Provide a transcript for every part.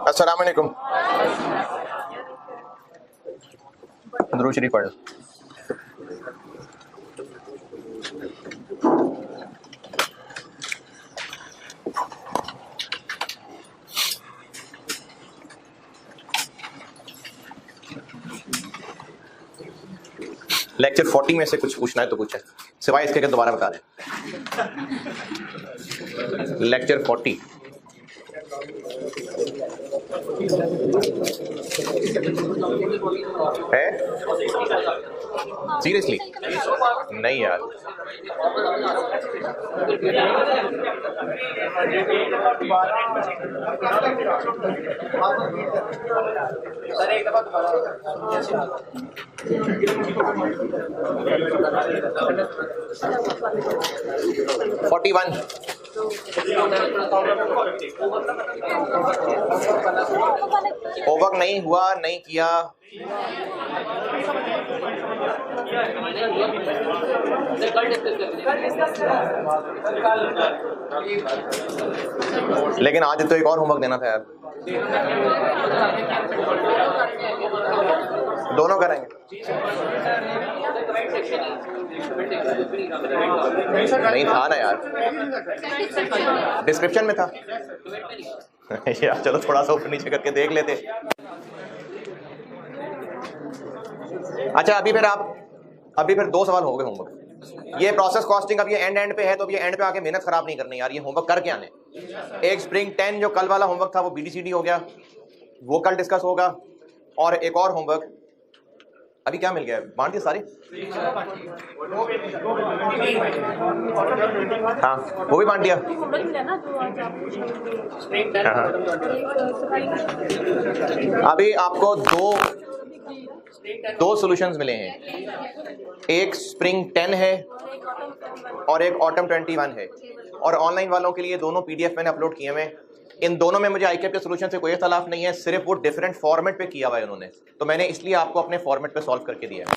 अस्सलाम वालेकुम। दुरूद शरीफ पढ़। लेक्चर 40 में से कुछ पूछना है तो पूछे, सिवाय इसके कि दोबारा बता दें। लेक्चर 40 है? सीरियसली नहीं यार, सर एक दफा दोबारा 41 होमवर्क नहीं हुआ, नहीं किया, लेकिन आज तो एक और होमवर्क देना था यार। दोनों करेंगे। नहीं था ना यार, डिस्क्रिप्शन में था यार। चलो थोड़ा सा ऊपर नीचे करके देख लेते। अच्छा अभी फिर 2 सवाल हो गए होमवर्क। ये प्रोसेस कॉस्टिंग, अब ये एंड पे है, तो अब ये एंड पे आके मेहनत खराब नहीं करनी यार। ये होमवर्क करके आने। एक स्प्रिंग 10 जो कल वाला होमवर्क था वो BDCD हो गया, वो कल डिस्कस होगा। और एक और होमवर्क अभी क्या मिल गया, बांट दिए सारे? हाँ वो भी बांट दिया। हाँ। अभी आपको दो सॉल्यूशंस मिले हैं, एक स्प्रिंग 10 है और एक ऑटम 21 है। और ऑनलाइन वालों के लिए दोनों PDF मैंने अपलोड किए हुए हैं। इन दोनों में मुझे ICAP के सोल्यूशन से कोई इख्तलाफ नहीं है, सिर्फ वो डिफरेंट फॉर्मेट पे किया हुआ है उन्होंने, तो मैंने इसलिए आपको अपने फॉर्मेट पे सॉल्व करके दिया है।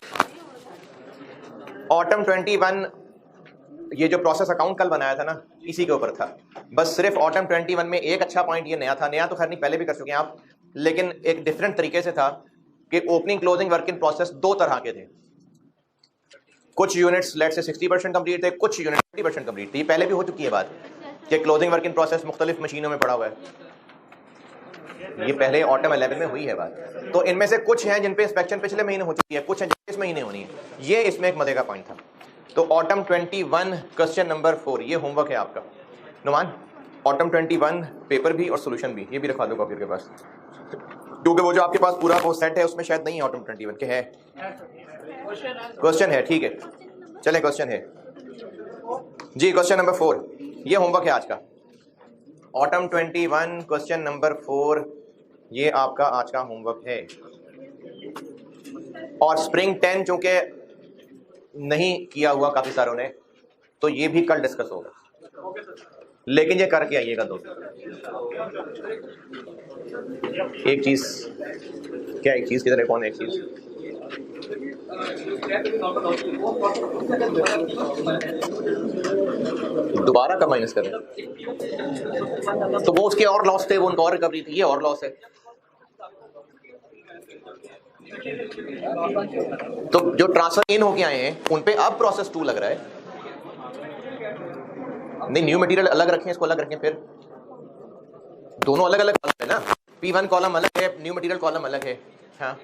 ऑटम 21 ये जो प्रोसेस अकाउंट कल बनाया था ना, इसी के ऊपर था। बस सिर्फ ऑटम 21 में एक अच्छा पॉइंट ये नया था, नया तो खैर नहीं पहले भी कर चुके हैं आप, लेकिन एक डिफरेंट तरीके से था कि opening closing work in process 2 तरह के थे। कुछ यूनिट्स लेट से 60% कंप्लीट थे, कुछ यूनिट 50% कंप्लीट थी। पहले भी हो चुकी है बात कि क्लोजिंग वर्क इन प्रोसेस मुख्तलिफ मशीनों में पड़ा हुआ है। ये पहले ऑटम 11 में हुई है बात। तो इनमें से कुछ हैं जिन पे इंस्पेक्शन पिछले महीने हो चुकी है, कुछ हैं जिन इस महीने होनी है। ये इसमें एक मजे का पॉइंट था। तो ऑटम 21 क्वेश्चन नंबर 4 ये होमवर्क है आपका। नुमान ऑटम 21 पेपर भी और सोल्यूशन भी, ये भी रखवा दो कॉपी के पास, क्योंकि वो जो आपके पास पूरा वो सेट है उसमें शायद नहीं है ऑटम 21 के। है क्वेश्चन है, ठीक है चले क्वेश्चन है जी। क्वेश्चन नंबर 4 ये होमवर्क है आज का। ऑटम 21 क्वेश्चन नंबर 4 ये आपका आज का होमवर्क है। और स्प्रिंग 10 चूंकि नहीं किया हुआ काफी सारों ने, तो ये भी कल डिस्कस होगा, लेकिन ये करके आइएगा दोस्तों। एक चीज क्या, एक चीज किधर है, कौन है एक चीज? दोबारा का माइनस करें तो वो उसके और लॉस थे, वो उनका और रिकवरी थी, ये और लॉस है। तो जो ट्रांसफर इन होके आए हैं उन पे अब प्रोसेस 2 लग रहा है। नहीं न्यू मटेरियल अलग रखें, इसको अलग रखें, फिर दोनों अलग अलग कॉलम है ना। P1 कॉलम अलग है, न्यू मटेरियल कॉलम अलग है। हाँ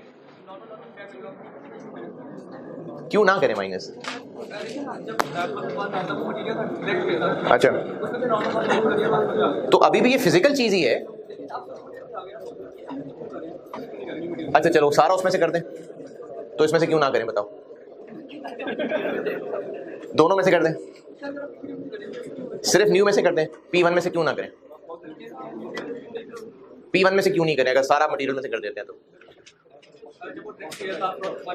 क्यों ना करें माइनस? अच्छा तो अभी भी ये फिजिकल चीज ही है। अच्छा चलो सारा उसमें से कर दें, तो इसमें से क्यों ना करें बताओ? दोनों में से कर दें, सिर्फ न्यू में से कर दें, P1 में से क्यों ना करें? P1 में से क्यों नहीं करें अगर सारा मटेरियल में से कर देते हैं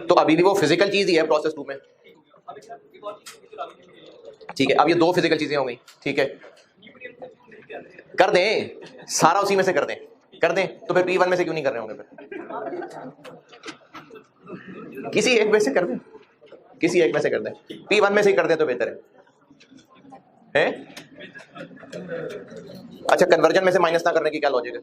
तो अभी भी वो फिजिकल चीज ही है प्रोसेस 2 में। ठीक है अब ये 2 फिजिकल चीजें हो गई, ठीक है कर दें, सारा उसी में से कर दें, तो फिर P1 में से क्यों नहीं कर रहे होंगे? फिर किसी एक में से कर दें, P1 में से कर दें तो बेहतर है। अच्छा, कन्वर्जन में से माइनस ना करने की क्या लॉजिक है?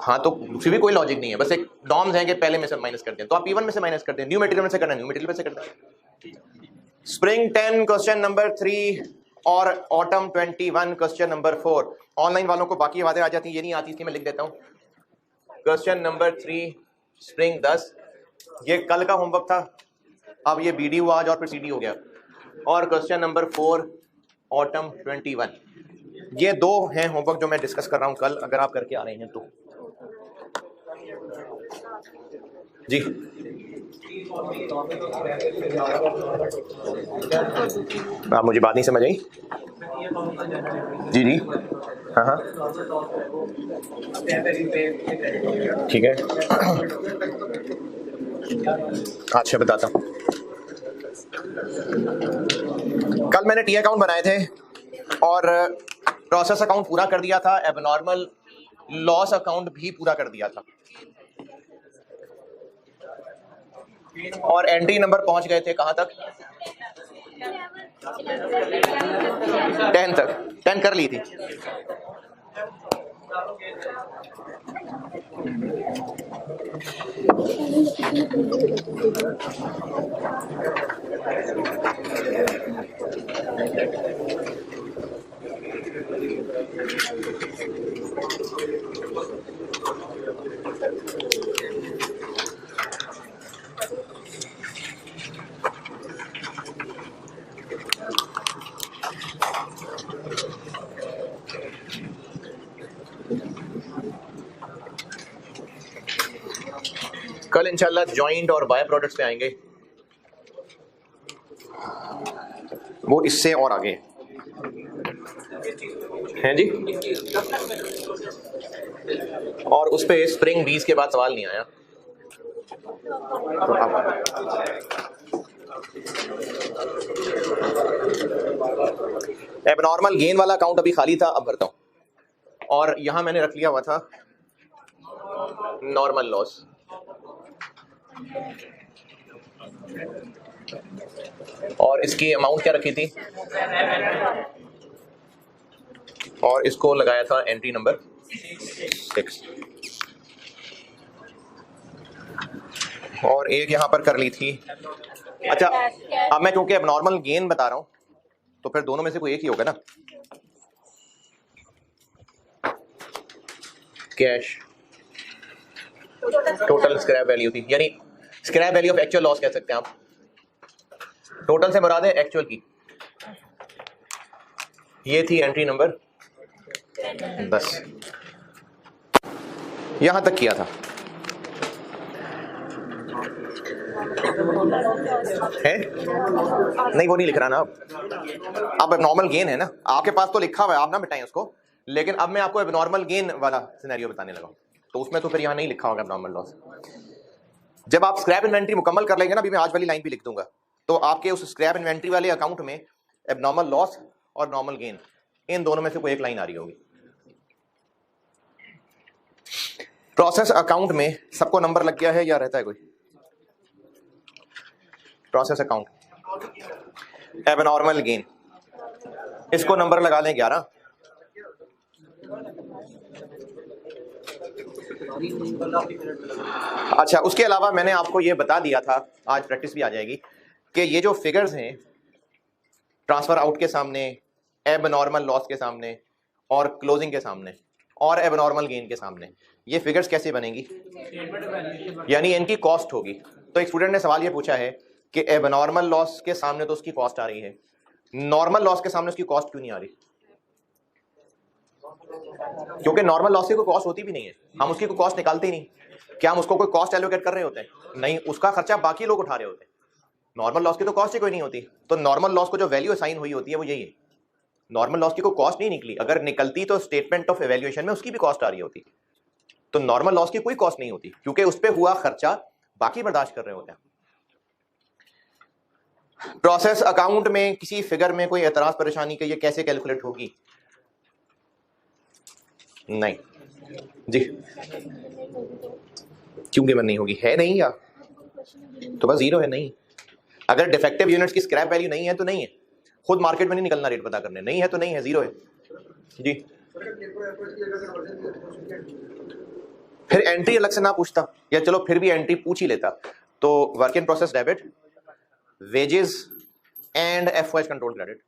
हाँ, तो उसकी भी कोई लॉजिक नहीं है, बस एक नॉर्म्स हैं कि पहले में से माइनस करते हैं, तो आप P1 में से माइनस करते हैं, न्यू मटेरियल में से करना है, न्यू मटेरियल में से करते हैं। स्प्रिंग 10 क्वेश्चन नंबर 3 और ऑटम 21 क्वेश्चन नंबर 4। ऑनलाइन वालों को बाकी बातें आ जाती हैं, ये नहीं आती थी, मैं लिख देता हूँ। क्वेश्चन नंबर 3 स्प्रिंग 10, ये कल का होमवर्क था, अब ये BD हुआ आज और फिर CD हो गया। और क्वेश्चन नंबर 4 ऑटम 21, ये दो हैं होमवर्क जो मैं डिस्कस कर रहा हूं कल, अगर आप करके आ रहे हैं तो। जी आप मुझे बात नहीं समझ आई? जी जी हाँ हाँ ठीक है। अच्छा बताता हूँ, कल मैंने टी अकाउंट बनाए थे और प्रोसेस अकाउंट पूरा कर दिया था, एबनॉर्मल लॉस अकाउंट भी पूरा कर दिया था, और एंट्री नंबर पहुंच गए थे कहां तक? 10 तक, 10 कर ली थी। कल इंशाल्लाह जॉइंट और बाय प्रोडक्ट्स पे आएंगे, वो इससे और आगे हैं जी, और उस पे स्प्रिंग 20 के बाद सवाल नहीं आया। एबनॉर्मल गेन वाला अकाउंट अभी खाली था, अब भरता हूं, और यहां मैंने रख लिया हुआ था नॉर्मल लॉस, और इसकी अमाउंट क्या रखी थी, और इसको लगाया था एंट्री नंबर 6, और एक यहां पर कर ली थी। अच्छा, अब मैं क्योंकि एबनॉर्मल गेन बता रहा हूं तो फिर दोनों में से कोई एक ही होगा ना। कैश टोटल स्क्रैप वैल्यू थी, यानी scrap value of actual loss कह सकते हैं आप, टोटल से मुराद है एक्चुअल की। ये थी एंट्री नंबर 10, यहां तक किया था। है नहीं, वो नहीं लिख रहा ना, अब एबनॉर्मल गेन है ना, आपके पास तो लिखा हुआ है, आप ना मिटाएं उसको, लेकिन अब मैं आपको एबनॉर्मल गेन वाला सिनेरियो बताने लगा, तो उसमें तो फिर यहाँ नहीं लिखा होगा एबनॉर्मल लॉस। जब आप स्क्रैप इन्वेंट्री मुकम्मल कर लेंगे ना, अभी मैं आज वाली लाइन भी लिख दूंगा, तो आपके उस स्क्रैप इन्वेंट्री वाले अकाउंट में एबनॉर्मल लॉस और नॉर्मल गेन, इन दोनों में से कोई एक लाइन आ रही होगी। प्रोसेस अकाउंट में सबको नंबर लग गया है या रहता है कोई? प्रोसेस अकाउंट एबनॉर्मल गेन, इसको नंबर लगा लें 11। अच्छा, उसके अलावा मैंने आपको ये बता दिया था, आज प्रैक्टिस भी आ जाएगी, कि ये जो फिगर्स हैं ट्रांसफर आउट के सामने, एबनॉर्मल लॉस के सामने, और क्लोजिंग के सामने, और एबनॉर्मल गेन के सामने, ये फिगर्स कैसे बनेंगी, यानी इनकी कॉस्ट होगी। तो एक स्टूडेंट ने सवाल ये पूछा है कि एबनॉर्मल लॉस के सामने तो उसकी कॉस्ट आ रही है, नॉर्मल लॉस के सामने उसकी कॉस्ट क्यों नहीं आ रही? क्योंकि नॉर्मल लॉस की कोई कॉस्ट होती भी नहीं है, हम उसकी कोई कॉस्ट निकालते ही नहीं। क्या हम उसको कोई कॉस्ट एलोकेट कर रहे होते हैं? नहीं, उसका खर्चा बाकी लोग उठा रहे होते हैं। नॉर्मल लॉस की तो कॉस्ट ही कोई नहीं होती, तो नॉर्मल लॉस को जो वैल्यू असाइन हुई होती है वो यही है। नॉर्मल लॉस की कोई कॉस्ट नहीं निकली, अगर निकलती तो स्टेटमेंट ऑफ एवेल्युएशन में उसकी भी कॉस्ट आ रही होती, तो नॉर्मल लॉस की कोई कॉस्ट नहीं होती, क्योंकि उस पर हुआ खर्चा बाकी बर्दाश्त कर रहे होते हैं। प्रोसेस अकाउंट में किसी फिगर में कोई एतराज परेशानी के ये कैसे कैलकुलेट होगी? नहीं जी, क्यों गिवन नहीं होगी? है नहीं, या तो बस जीरो है, नहीं। अगर डिफेक्टिव यूनिट्स की स्क्रैप वैल्यू नहीं है तो नहीं है, खुद मार्केट में नहीं निकलना रेट पता करने, नहीं है तो नहीं है, जीरो है जी। फिर एंट्री अलग से ना पूछता, या चलो फिर भी एंट्री पूछ ही लेता। तो work in process debit, wages and FOH control credit.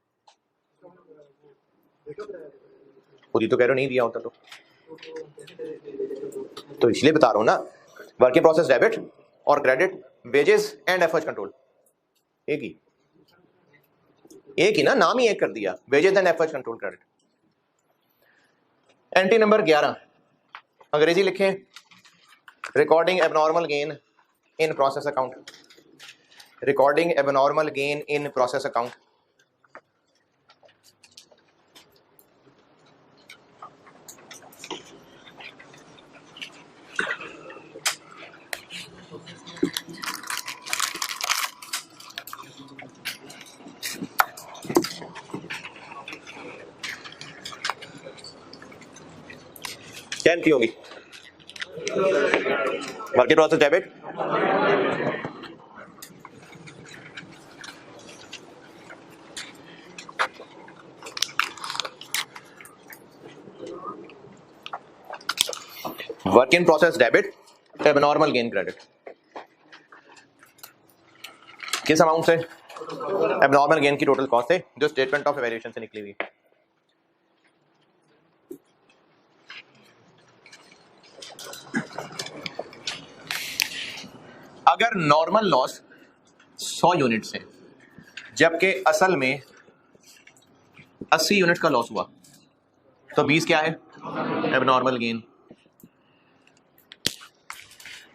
खुद ही तो कह रहे हो नहीं दिया होता तो इसलिए बता रहा हूं ना, वर्क इन प्रोसेस डेबिट और credit, wages and FOH control, एक ही ना, नाम ही एक कर दिया, wages and FOH control credit. Entry number 11 अंग्रेजी लिखें, recording abnormal gain in process account, recording abnormal gain in process account. क्या एंट्री होगी? Work in process debit, work in process debit, abnormal gain credit. किस amount से? Abnormal gain की total cost है जो statement of evaluation से निकली हुई। अगर नॉर्मल लॉस 100 यूनिट से, जबकि असल में 80 यूनिट का लॉस हुआ, तो 20 क्या है? Abnormal gain.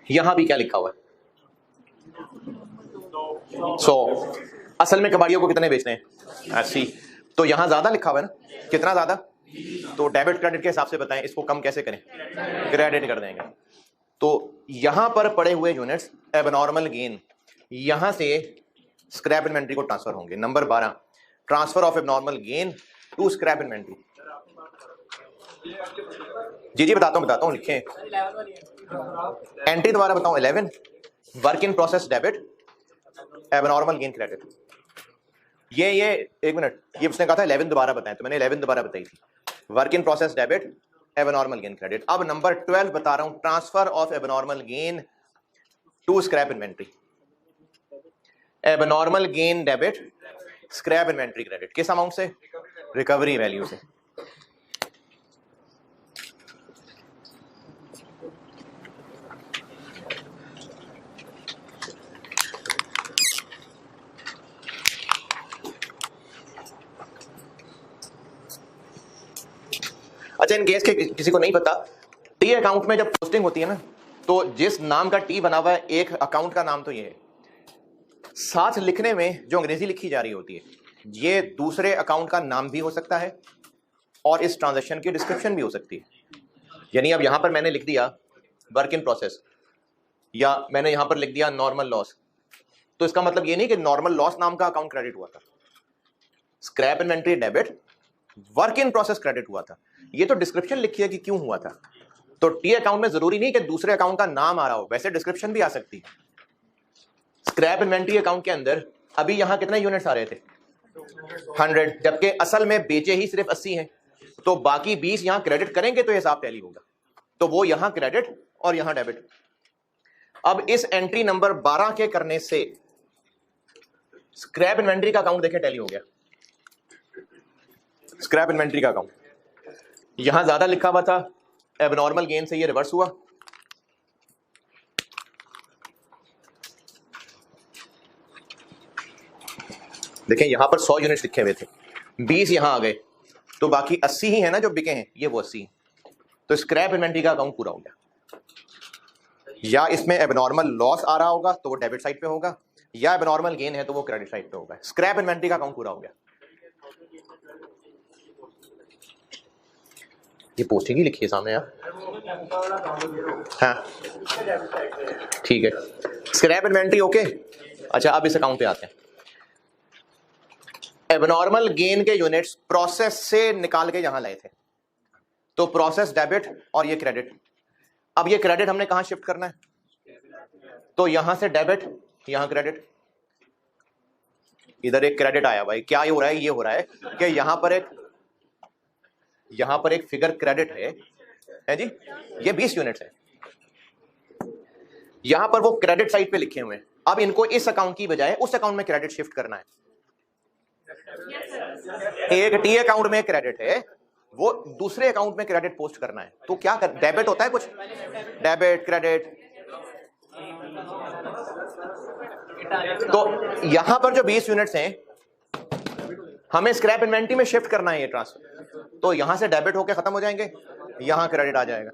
यहां भी क्या लिखा हुआ है? 100। असल में कबाड़ियों को कितने बेचने हैं? 80। तो यहां ज्यादा लिखा हुआ है ना, कितना ज्यादा? तो डेबिट क्रेडिट के हिसाब से बताएं इसको कम कैसे करें? क्रेडिट कर देंगे। तो यहां पर पड़े हुए यूनिट्स एबनॉर्मल गेन यहां से स्क्रैप इन्वेंट्री को ट्रांसफर होंगे। Number 12, transfer of abnormal gain to scrap inventory. जी बताता हूं लिखें। एंट्री दोबारा बताऊं, 11 work in process debit, abnormal gain credit. ये एक मिनट, ये उसने कहा था 11 दोबारा बताएं, तो मैंने 11 दोबारा बताई थी। Work in process debit, abnormal gain credit. अब नंबर 12 बता रहा हूं, transfer of abnormal gain to scrap inventory. Abnormal gain debit, scrap inventory credit. किस अमाउंट से? रिकवरी वैल्यू से। अच्छा, इन केस के किसी को नहीं पता, टी अकाउंट में जब पोस्टिंग होती है ना, तो जिस नाम का टी बना हुआ है, एक अकाउंट का नाम तो ये है, साथ लिखने में जो अंग्रेजी लिखी जा रही होती है, ये दूसरे अकाउंट का नाम भी हो सकता है और इस ट्रांजैक्शन की डिस्क्रिप्शन भी हो सकती है। यानी अब यहां पर मैंने लिख दिया वर्क इन प्रोसेस, या मैंने यहां पर लिख दिया नॉर्मल लॉस, तो इसका मतलब ये नहीं कि नॉर्मल लॉस नाम का अकाउंट क्रेडिट हुआ था, scrap inventory debit, work in process credit हुआ था। ये तो डिस्क्रिप्शन लिखी है कि क्यों हुआ था। तो टी अकाउंट में जरूरी नहीं कि दूसरे अकाउंट का नाम आ रहा हो, वैसे डिस्क्रिप्शन भी आ सकती है। स्क्रैप इन्वेंट्री अकाउंट के अंदर अभी यहां कितने यूनिट्स आ रहे थे? 100, जबकि असल में बेचे ही सिर्फ 80 हैं, तो बाकी 20 यहां क्रेडिट करेंगे तो ये हिसाब टैली होगा, तो वो यहां क्रेडिट और यहां डेबिट। अब इस एंट्री नंबर 12 के करने से स्क्रैप इन्वेंट्री का अकाउंट देखें टैली हो गया। स्क्रैप इन्वेंट्री का अकाउंट यहां ज्यादा लिखा हुआ था, एबनॉर्मल गेन से ये रिवर्स हुआ। देखें यहां पर 100 यूनिट्स लिखे हुए थे, 20 यहां आ गए, तो बाकी 80 ही है ना जो बिके हैं, ये वो 80। तो स्क्रैप इन्वेंट्री का अकाउंट पूरा हो गया। या इसमें एबनॉर्मल लॉस आ रहा होगा तो वो डेबिट साइड पे होगा, या एबनॉर्मल गेन है तो वो क्रेडिट साइड पे होगा। स्क्रैप इन्वेंट्री का अकाउंट पूरा हो गया। ये पोस्टिंग ही लिखी है सामने यार। हाँ ठीक है, स्क्रैप इन्वेंट्री ओके। अच्छा, अब इस अकाउंट पे आते हैं। एबनॉर्मल गेन के यूनिट्स प्रोसेस से निकाल के यहां लाए थे, तो प्रोसेस डेबिट और ये क्रेडिट। अब ये क्रेडिट हमने कहां शिफ्ट करना है? तो यहां से डेबिट, यहां क्रेडिट, इधर एक क्रेडिट आया भाई, क्या ये हो रहा है? ये हो रहा है कि यहां पर एक फिगर क्रेडिट है जी, ये 20 यूनिट्स है, यहां पर वो क्रेडिट साइड पे लिखे हुए हैं। अब इनको इस अकाउंट की बजाय उस अकाउंट में क्रेडिट शिफ्ट करना है। एक टी अकाउंट में क्रेडिट है, वो दूसरे अकाउंट में क्रेडिट पोस्ट करना है। तो क्या कर, डेबिट होता है कुछ, डेबिट क्रेडिट। तो यहां पर जो 20 यूनिट्स हैं हमें स्क्रैप इन्वेंटरी में शिफ्ट करना है ये ट्रांसफर, तो यहां से डेबिट होकर खत्म हो जाएंगे, यहां क्रेडिट आ जाएगा।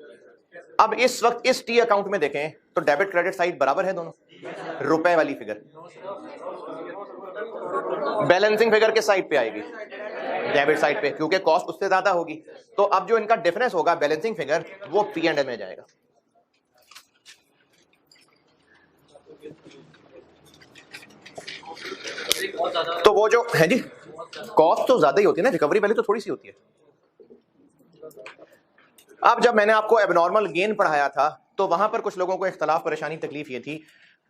अब इस वक्त इस टी अकाउंट में देखें तो डेबिट क्रेडिट साइड बराबर है दोनों, रुपए वाली फिगर बैलेंसिंग फिगर किस साइड पे आएगी? डेबिट साइड पे, क्योंकि कॉस्ट उससे ज्यादा होगी। तो अब जो इनका डिफरेंस होगा बैलेंसिंग फिगर, वो पी एंड एल में जाएगा। तो वो जो है जी, कॉस्ट तो ज्यादा ही होती है ना, रिकवरी वैल्यू तो थोड़ी सी होती है। अब जब मैंने आपको एबनॉर्मल गेन पढ़ाया था तो वहां पर कुछ लोगों को इख्तलाफ, परेशानी, तकलीफ ये थी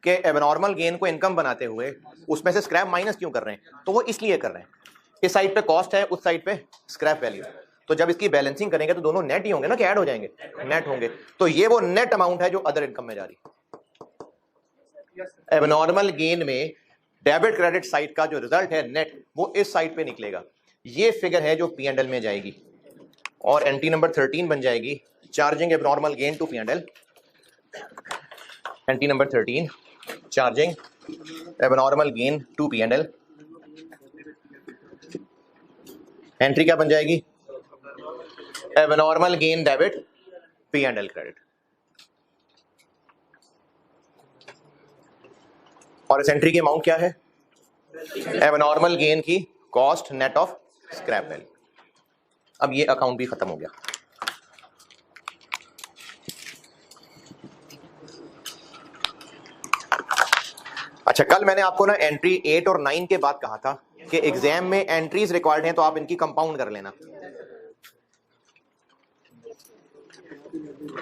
कि एबनॉर्मल गेन को इनकम बनाते हुए उसमें से स्क्रैप माइनस क्यों कर रहे हैं? तो वो इसलिए कर रहे हैं, इस साइड पे कॉस्ट है, उस साइड पे स्क्रैप वैल्यू। तो जब इसकी बैलेंसिंग करेंगे तो दोनों नेट ही होंगे ना, कि ऐड हो जाएंगे? नेट होंगे। तो ये वो नेट अमाउंट है जो अदर इनकम में जा रही है। एबनॉर्मल गेन में डेबिट क्रेडिट साइड का जो रिजल्ट है नेट, वो इस साइड पे निकलेगा। ये फिगर है जो पी एंड एल में जाएगी और एंट्री नंबर 13 बन जाएगी, charging abnormal gain to P and L. Entry number 13, charging abnormal gain to P and L. Entry क्या बन जाएगी? Abnormal gain debit, P and L credit. और इस एंट्री की अमाउंट क्या है? एबनॉर्मल गेन की cost net of scrap value. अब ये अकाउंट भी खत्म हो गया। अच्छा, कल मैंने आपको ना एंट्री 8 और 9 के बाद कहा था कि एग्जाम में एंट्रीज रिक्वायर्ड हैं तो आप इनकी कंपाउंड कर लेना।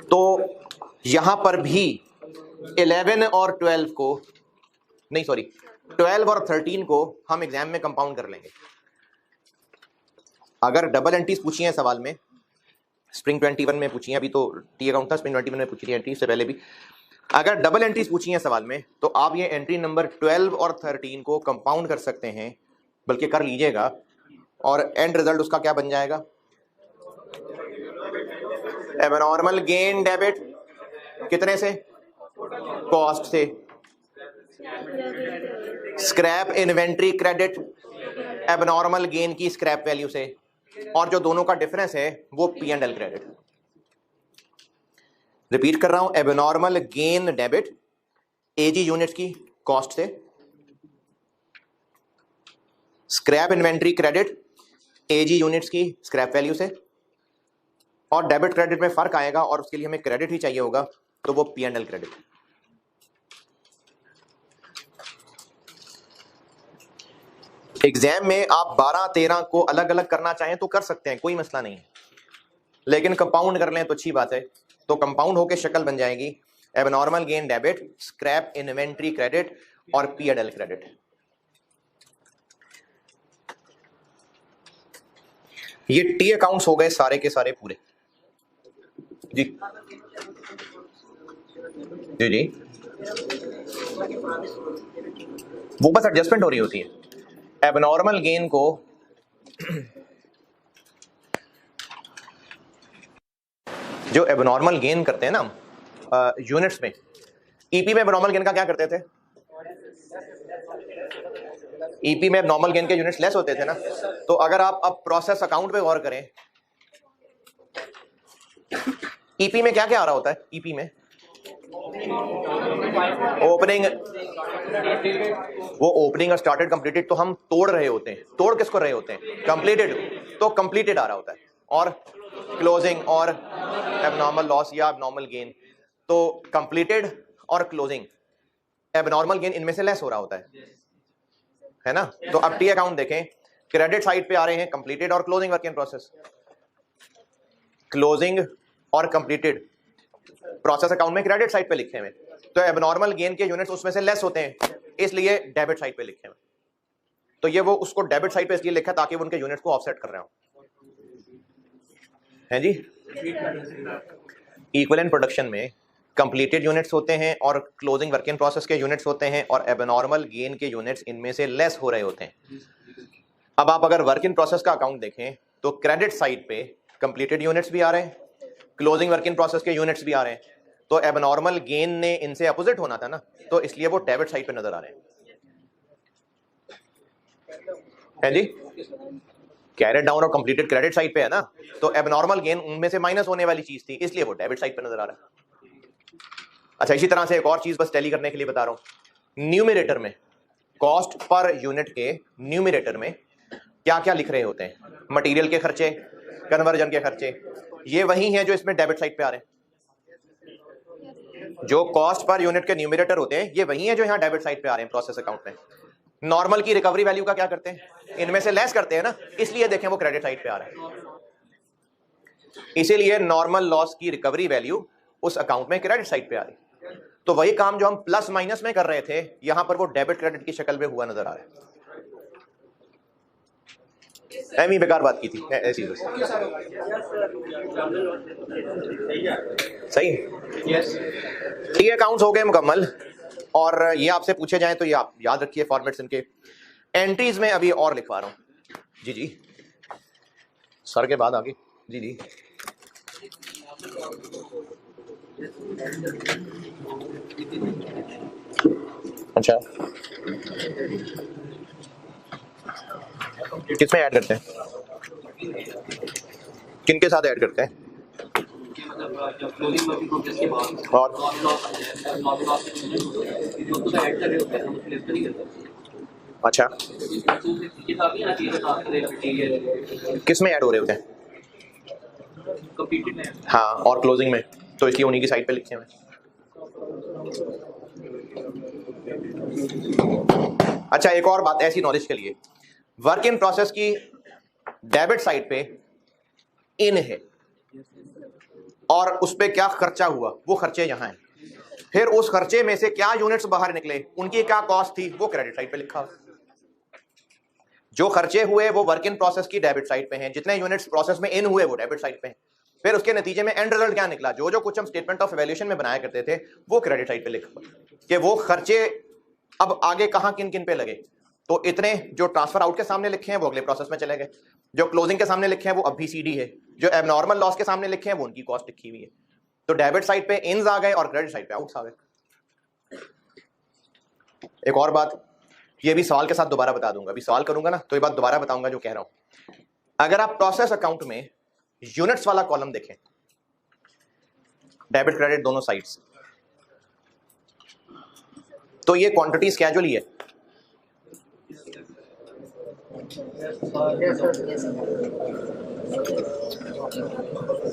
तो यहां पर भी 11 और 12 को नहीं, सॉरी 12 और 13 को हम एग्जाम में कंपाउंड कर लेंगे। अगर डबल एंट्रीज पूछी हैं सवाल में, स्प्रिंग 21 में पूछी हैं, अभी तो टी अकाउंट था, स्प्रिंग 21 में पूछी थी एंट्री, से पहले भी अगर डबल एंट्रीज पूछी हैं सवाल में, तो आप ये एंट्री नंबर 12 और 13 को कंपाउंड कर सकते हैं, बल्कि कर लीजिएगा, और एंड रिजल्ट उसका क्या बन जाएगा? एबनॉर्मल गेन डेबिट कितने से? कॉस्ट से। Scrap inventory credit abnormal gain की स्क्रैप वैल्यू से, और जो दोनों का डिफरेंस है वो P and L credit. Repeat कर रहा हूं, एबनॉर्मल गेन डेबिट एजी यूनिट्स की कॉस्ट से, स्क्रैप इन्वेंट्री क्रेडिट एजी यूनिट्स की स्क्रैप वैल्यू से, और डेबिट क्रेडिट में फर्क आएगा और उसके लिए हमें क्रेडिट ही चाहिए होगा, तो वो P and L credit. Exam में आप 12-13 को अलग अलग करना चाहें तो कर सकते हैं, कोई मसला नहीं है, लेकिन कंपाउंड कर लें तो अच्छी बात है। तो कंपाउंड होकर शक्ल बन जाएगी abnormal gain debit, scrap inventory credit और पी एंड एल क्रेडिट। ये टी अकाउंट्स हो गए सारे के सारे पूरे जी जी जी। वो बस एडजस्टमेंट हो रही होती है। एबनॉर्मल गेन को जो एबनॉर्मल गेन करते हैं ना यूनिट्स में, ईपी में एबनॉर्मल गेन का क्या करते थे? ईपी में एबनॉर्मल गेन के यूनिट्स लेस होते थे ना। तो अगर आप अब प्रोसेस अकाउंट पे गौर करें, ईपी में क्या क्या आ रहा होता है? ईपी में ओपनिंग, वो ओपनिंग और स्टार्टेड कंप्लीटेड तो हम तोड़ रहे होते हैं। तोड़ किसको रहे होते हैं? कंप्लीटेड। तो कंप्लीटेड आ रहा होता है, और क्लोजिंग और एबनॉर्मल लॉस या एबनॉर्मल गेन, तो कंप्लीटेड और क्लोजिंग, एबनॉर्मल गेन इनमें से लेस हो रहा होता है ना। तो अब टी अकाउंट देखें, क्रेडिट साइड पे आ रहे हैं कंप्लीटेड और closing work in process. Closing और कंप्लीटेड प्रोसेस अकाउंट में क्रेडिट साइड पे लिखे हुए, तो एबनॉर्मल गेन के यूनिट्स उसमें से लेस होते हैं, इसलिए डेबिट साइड पे लिखे हुए। तो ये वो उसको डेबिट साइड पे इसलिए लिखा ताकि वो उनके यूनिट्स को ऑफसेट कर रहे हो, हैं जी। इक्विवेलेंट प्रोडक्शन में कंप्लीटेड यूनिट्स होते हैं और क्लोजिंग वर्क इन प्रोसेस के यूनिट्स होते हैं, और एबनॉर्मल गेन के यूनिट्स इनमें से लेस हो रहे होते हैं। अब आप अगर वर्क इन प्रोसेस का अकाउंट देखें तो क्रेडिट साइड पे कंप्लीटेड यूनिट्स भी आ रहे हैं, क्लोजिंग वर्क इन प्रोसेस के यूनिट्स भी आ रहे हैं, तो एबनॉर्मल गेन ने इनसे अपोजिट होना था ना, तो इसलिए वो डेबिट साइड पे नजर आ रहे हैं जी। कैरेट डाउन और कंप्लीटेड क्रेडिट साइड पे है ना, तो एबनॉर्मल गेन उनमें से माइनस होने वाली चीज थी, इसलिए वो डेबिट साइड पे नजर आ रहा है। अच्छा, इसी तरह से एक और चीज बस टैली करने के लिए बता रहा हूं, न्यूमरेटर में कॉस्ट पर यूनिट के न्यूमरेटर में क्या क्या लिख रहे होते हैं, मटेरियल के खर्चे, कन्वर्जन के खर्चे, ये वही हैं जो इसमें डेबिट साइड पे आ रहे हैं। जो कॉस्ट पर यूनिट के न्यूमरेटर होते हैं ये वही हैं जो यहाँ डेबिट साइड पे आ रहे हैं प्रोसेस अकाउंट में। नॉर्मल की रिकवरी वैल्यू का क्या करते हैं, इनमें से लेस करते हैं ना, इसलिए देखें वो क्रेडिट साइड पे आ रहा है। इसीलिए नॉर्मल लॉस की रिकवरी वैल्यू उस अकाउंट में क्रेडिट साइड पे आ रही है। तो वही काम जो हम प्लस माइनस में कर रहे थे यहां पर वो डेबिट क्रेडिट की शक्ल में हुआ नजर आ रहा है। एमी बेकार बात की थी ऐसी सही। ये अकाउंट्स हो गए मुकम्मल, और ये आपसे पूछे जाएं तो ये आप याद रखिए फॉर्मेट्स इनके। एंट्रीज में अभी और लिखवा रहा हूं जी जी, सर के बाद आगे जी जी। अच्छा, किसमें ऐड करते हैं, किनके साथ ऐड करते हैं, और अच्छा किसमें ऐड हो रहे होते हैं, हाँ, और क्लोजिंग में, तो इसलिए उन्हीं की साइड पे लिखे हुए। अच्छा, एक और बात ऐसी नॉलेज के लिए, वर्क इन प्रोसेस की डेबिट साइड पे इन है और उस पे क्या खर्चा हुआ वो खर्चे यहां हैं, फिर उस खर्चे में से क्या यूनिट्स बाहर निकले उनकी क्या कॉस्ट थी वो क्रेडिट साइड पे लिखा। जो खर्चे हुए वो वर्क इन प्रोसेस की डेबिट साइड पे हैं, जितने यूनिट्स प्रोसेस में इन हुए वो डेबिट साइड पे हैं, फिर उसके नतीजे में एंड रिजल्ट क्या निकला, जो जो कुछ हम स्टेटमेंट ऑफ इवैल्यूएशन में बनाया करते थे वो क्रेडिट साइड पे लिखा कि वो खर्चे अब आगे कहां किन किन पे लगे। तो इतने जो ट्रांसफर आउट के सामने लिखे हैं वो अगले प्रोसेस में चले गए, जो क्लोजिंग के सामने लिखे हैं वो अब भी सीडी है, जो एबनॉर्मल लॉस के सामने लिखे हैं वो उनकी कॉस्ट लिखी हुई है। तो डेबिट साइड पे इन्स आ गए और क्रेडिट साइड पे आउट्स आ गए। एक और बात, ये भी सवाल के साथ दोबारा बता दूंगा, अभी सवाल करूंगा ना तो ये बात दोबारा बताऊंगा जो कह रहा हूं। अगर आप प्रोसेस अकाउंट में यूनिट्स वाला कॉलम देखें, डेबिट क्रेडिट दोनों साइड्स, तो ये क्वांटिटी स्केड्यूल ही है,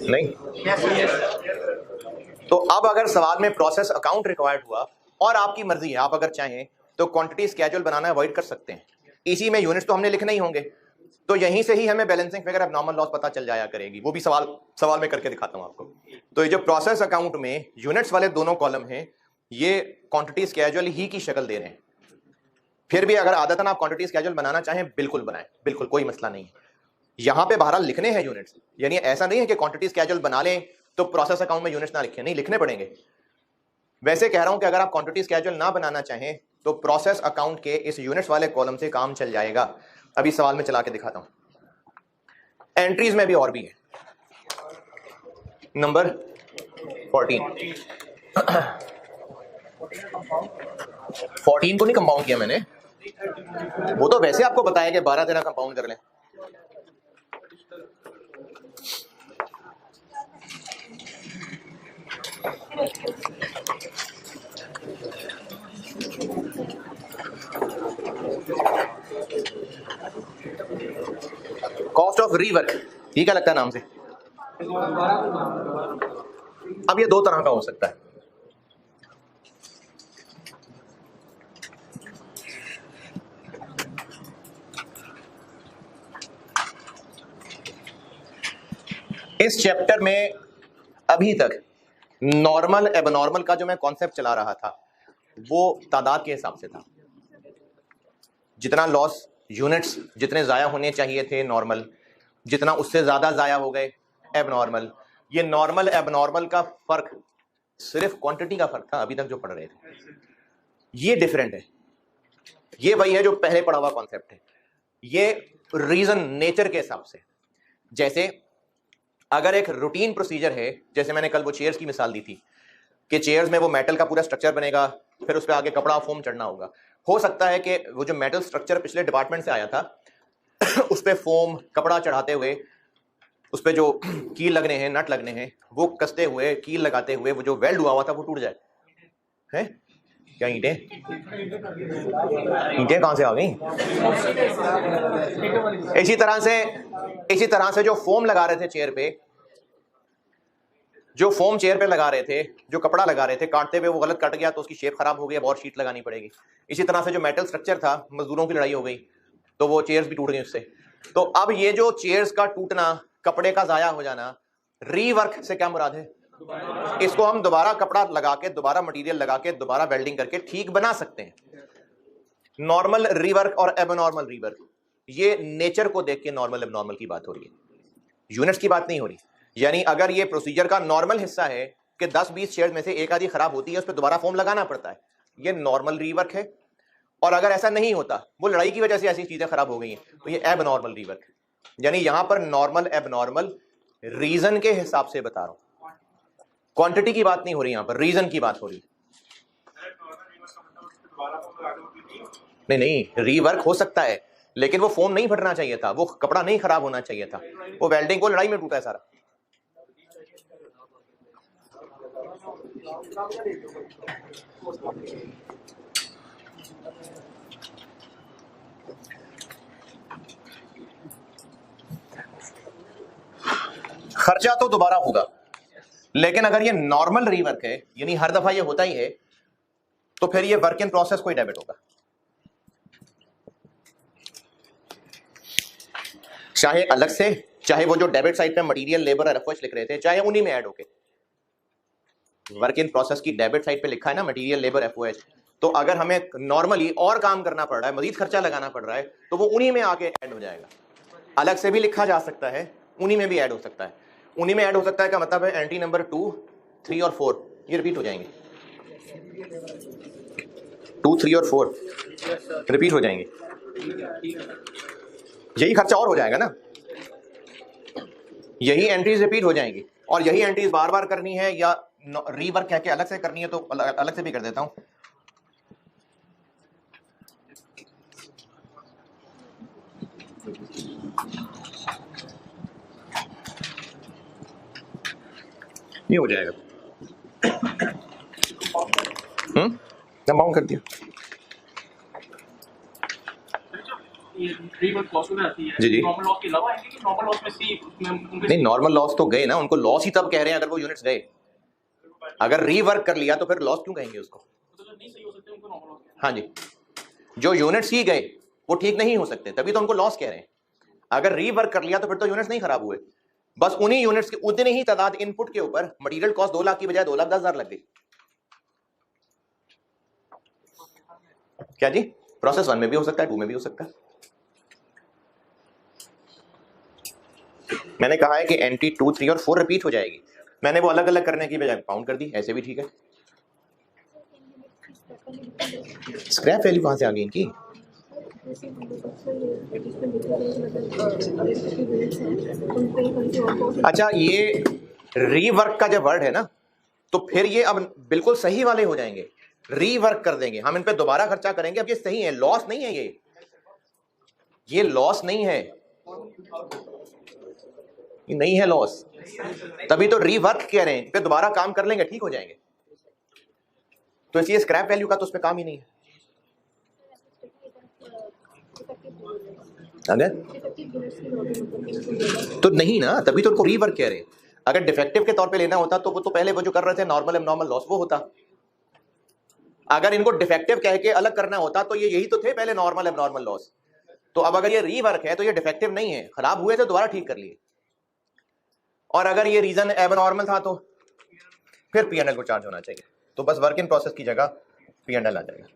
नहीं? तो अब अगर सवाल में प्रोसेस अकाउंट रिक्वायर्ड हुआ और आपकी मर्जी है, आप अगर चाहें तो क्वांटिटी स्केड्यूल बनाना अवॉइड कर सकते हैं, इसी में यूनिट्स तो हमने लिखने ही होंगे, तो यहीं से ही हमें बैलेंसिंग फिगर एबनॉर्मल लॉस पता चल जाया करेगी, वो भी सवाल में करके दिखाता हूं आपको। तो ये जो प्रोसेस अकाउंट में यूनिट्स वाले दोनों कॉलम हैं ये क्वांटिटी स्केड्यूल ही की शक्ल दे रहे हैं। फिर भी अगर आदतन आप क्वांटिटी स्केड्यूल बनाना चाहें बिल्कुल बनाएं, बिल्कुल कोई मसला नहीं है। यहां पे बहरहाल लिखने हैं यूनिट्स, यानी ऐसा नहीं है कि क्वांटिटी स्केड्यूल बना लें तो प्रोसेस अकाउंट में यूनिट्स ना लिखें, नहीं लिखने पड़ेंगे। वैसे कह रहा हूं कि अगर आप क्वांटिटी स्केड्यूल ना बनाना चाहें तो प्रोसेस अकाउंट के इस यूनिट्स वाले कॉलम से काम चल जाएगा। अभी सवाल में चला के दिखाता हूं। एंट्रीज में भी और भी है, नंबर 14 को नहीं कंपाउंड किया मैंने, वो तो वैसे आपको बताया कि 12 दिन कंपाउंड कर लें। कॉस्ट ऑफ रीवर्क, ये क्या लगता है नाम से? अब ये दो तरह का हो सकता है। इस चैप्टर में अभी तक नॉर्मल एबनॉर्मल का जो मैं कॉन्सेप्ट चला रहा था वो तादाद के हिसाब से था, जितना लॉस यूनिट्स जितने ज़ाया होने चाहिए थे नॉर्मल, जितना उससे ज़्यादा ज़ाया हो गए एबनॉर्मल। ये नॉर्मल एबनॉर्मल का फर्क सिर्फ क्वांटिटी का फर्क था अभी तक जो पढ़ रहे थे, ये डिफरेंट है। ये वही है जो पहले पढ़ा हुआ कॉन्सेप्ट है। ये रीजन नेचर के हिसाब से, जैसे अगर एक रूटीन प्रोसीजर है, जैसे मैंने कल वो चेयर्स की मिसाल दी थी कि चेयर्स में वो मेटल का पूरा स्ट्रक्चर बनेगा, फिर उस पर आगे कपड़ा फोम चढ़ना होगा। हो सकता है कि वो जो मेटल स्ट्रक्चर पिछले डिपार्टमेंट से आया था उस पर फोम कपड़ा चढ़ाते हुए, उस पर जो कील लगने हैं, नट लगने हैं, वो कसते हुए, कील लगाते हुए वो जो वेल्ड हुआ था वो टूट जाए। है क्या ईंटें? ईंटें कहां से आ गई? इसी तरह से जो फोम लगा रहे थे चेयर पे, जो फोम चेयर पे लगा रहे थे, जो कपड़ा लगा रहे थे, काटते हुए वो गलत कट गया तो उसकी शेप खराब हो गई, अब और शीट लगानी पड़ेगी। इसी तरह से जो मेटल स्ट्रक्चर था, मजदूरों की लड़ाई हो गई तो वो चेयर्स भी टूट गई उससे। तो अब ये जो चेयर्स का टूटना, कपड़े का जाया हो जाना, रीवर्क से क्या मुराद है? इसको हम दोबारा कपड़ा लगा के, दोबारा मटेरियल लगा के, दोबारा वेल्डिंग करके ठीक बना सकते हैं। नॉर्मल रीवर्क और एबनॉर्मल रीवर्क, ये नेचर को देख के नॉर्मल एबनॉर्मल की बात हो रही है, यूनिट्स की बात नहीं हो रही। यानी अगर ये प्रोसीजर का नॉर्मल हिस्सा है कि 10-20 शेयर्स में से एक आधी खराब होती है, उस पर दोबारा फॉर्म लगाना पड़ता है, ये नॉर्मल रीवर्क है। और अगर ऐसा नहीं होता, वो लड़ाई की वजह से ऐसी चीजें खराब हो गई हैं, तो ये एबनॉर्मल रीवर्क है। यानी यहां पर नॉर्मल एबनॉर्मल रीजन के हिसाब से बता रहा हूं, क्वांटिटी की बात नहीं हो रही, यहां पर रीजन की बात हो रही। नहीं नहीं, रीवर्क हो सकता है, लेकिन वो फोम नहीं फटना चाहिए था, वो कपड़ा नहीं खराब होना चाहिए था, वो वेल्डिंग को लड़ाई में टूटा है सारा। खर्चा तो दोबारा होगा, लेकिन अगर ये नॉर्मल रीवर्क है, यानी हर दफा ये होता ही है, तो फिर ये वर्क इन प्रोसेस को ही डेबिट होगा। चाहे अलग से, चाहे वो जो डेबिट साइड पे मटेरियल, लेबर और एफओएच लिख रहे थे, चाहे उन्हीं में ऐड होके। वर्क इन प्रोसेस की डेबिट साइड पे लिखा है ना मटेरियल, लेबर, एफओएच, तो अगर हमें नॉर्मली और काम करना पड़ रहा है, मजीद खर्चा लगाना पड़ रहा है, तो वो उन्हीं में आके ऐड हो जाएगा। अलग से भी लिखा जा सकता है, उन्हीं में भी ऐड हो सकता है। उन्हीं में ऐड हो सकता है का मतलब है एंट्री नंबर 2, 3 और 4 ये रिपीट हो जाएंगे। 2, 3 और 4 रिपीट हो जाएंगे, यही खर्चा और हो जाएगा ना, यही एंट्रीज रिपीट हो जाएंगी। और यही एंट्रीज बार बार करनी है या रीवर्क कह के अलग से करनी है, तो अलग से भी कर देता हूं। ये हो जाएगा, बाउंड कर दिया। जी जी, नहीं नॉर्मल लॉस तो गए ना, उनको लॉस ही तब कह रहे हैं अगर वो यूनिट्स गए। अगर रीवर्क कर लिया तो फिर लॉस क्यों कहेंगे उसको? हाँ जी, जो यूनिट्स ही गए वो ठीक नहीं हो सकते, तभी तो उनको लॉस कह रहे हैं। अगर रीवर्क कर लिया तो फिर तो यूनिट्स नहीं खराब हुए, बस उन्हीं यूनिट्स के उतने ही तादाद इनपुट के ऊपर मटेरियल कॉस्ट 2 लाख की बजाय 2,10,000 लग गई। क्या जी? प्रोसेस 1 में भी हो सकता है, 2 में भी हो सकता है। मैंने कहा है कि एंट्री 2, 3 और 4 रिपीट हो जाएगी, मैंने वो अलग अलग करने की बजाय काउंट कर दी, ऐसे भी ठीक है। स्क्रैप वैल्यू कहां से आ गई इनकी? अच्छा, ये रीवर्क का जब वर्ड है ना, तो फिर ये अब बिल्कुल सही वाले हो जाएंगे, रीवर्क कर देंगे हम, इन पे दोबारा खर्चा करेंगे। अब ये सही है, लॉस नहीं है, ये लॉस नहीं है, ये नहीं है लॉस, तभी तो रीवर्क कह रहे हैं, इन पे दोबारा काम कर लेंगे, ठीक हो जाएंगे। तो इसलिए स्क्रैप वैल्यू का तो उस पर काम ही नहीं है। अगर तो नहीं ना, तभी तो उनको रीवर्क कह रहे हैं। अगर डिफेक्टिव के तौर पे लेना होता तो वो तो पहले वो जो कर रहे थे नॉर्मल एबनॉर्मल लॉस वो होता। अगर इनको डिफेक्टिव कह के अलग करना होता तो ये यही तो थे पहले, नॉर्मल एबनॉर्मल लॉस। तो अब अगर ये रीवर्क है तो ये डिफेक्टिव नहीं है, खराब हुए तो दोबारा ठीक कर लिए। और अगर ये रीजन एबनॉर्मल था तो फिर पीएनएल को चार्ज होना चाहिए, तो बस वर्क इन प्रोसेस की जगह पीएनएल आ जाएगा।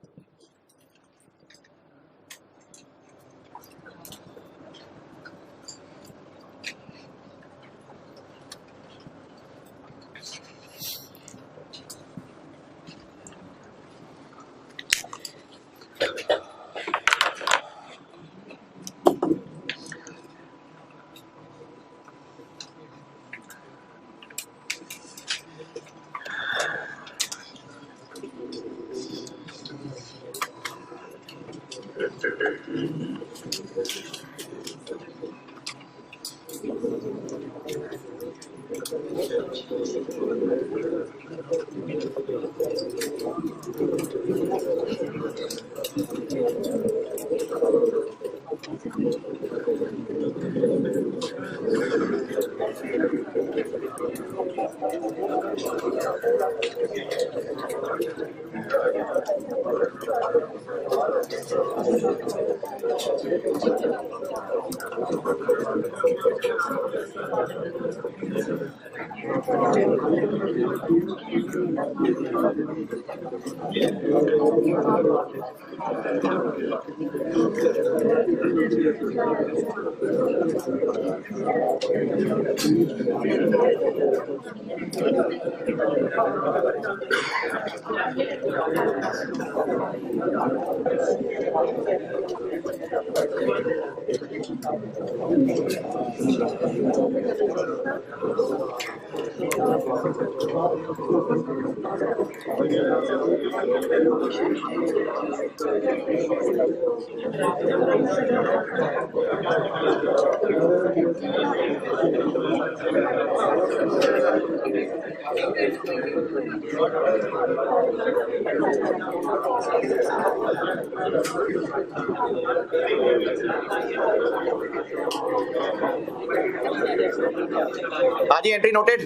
हाँ जी, एंट्री नोटेड।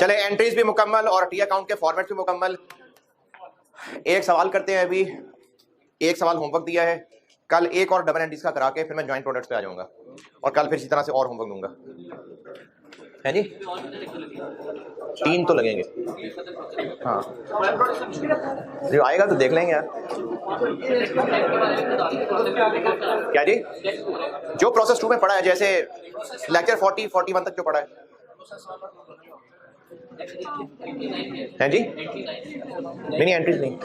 चले, एंट्रीज भी मुकम्मल और टी अकाउंट के फॉर्मेट भी मुकम्मल। एक सवाल करते हैं अभी, एक सवाल होमवर्क दिया है, कल एक और डबल एंट्रीज का करा के फिर मैं ज्वाइंट प्रोडक्ट्स पे आ जाऊंगा और कल फिर इसी तरह से और होमवर्क दूंगा, है जी। 3 तो लगेंगे, हाँ जो आएगा तो देख लेंगे यार। क्या जी? जो प्रोसेस 2 में पढ़ा है, जैसे लेक्चर 40-41 तक जो पढ़ा है जी, नहीं एंट्रीज नहीं।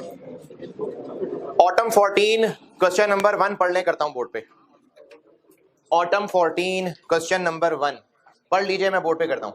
ऑटम 14 क्वेश्चन नंबर 1 पढ़ लें, करता हूं बोर्ड पे। ऑटम 14 क्वेश्चन नंबर 1 पढ़ लीजिए, मैं बोर्ड पे करता हूं।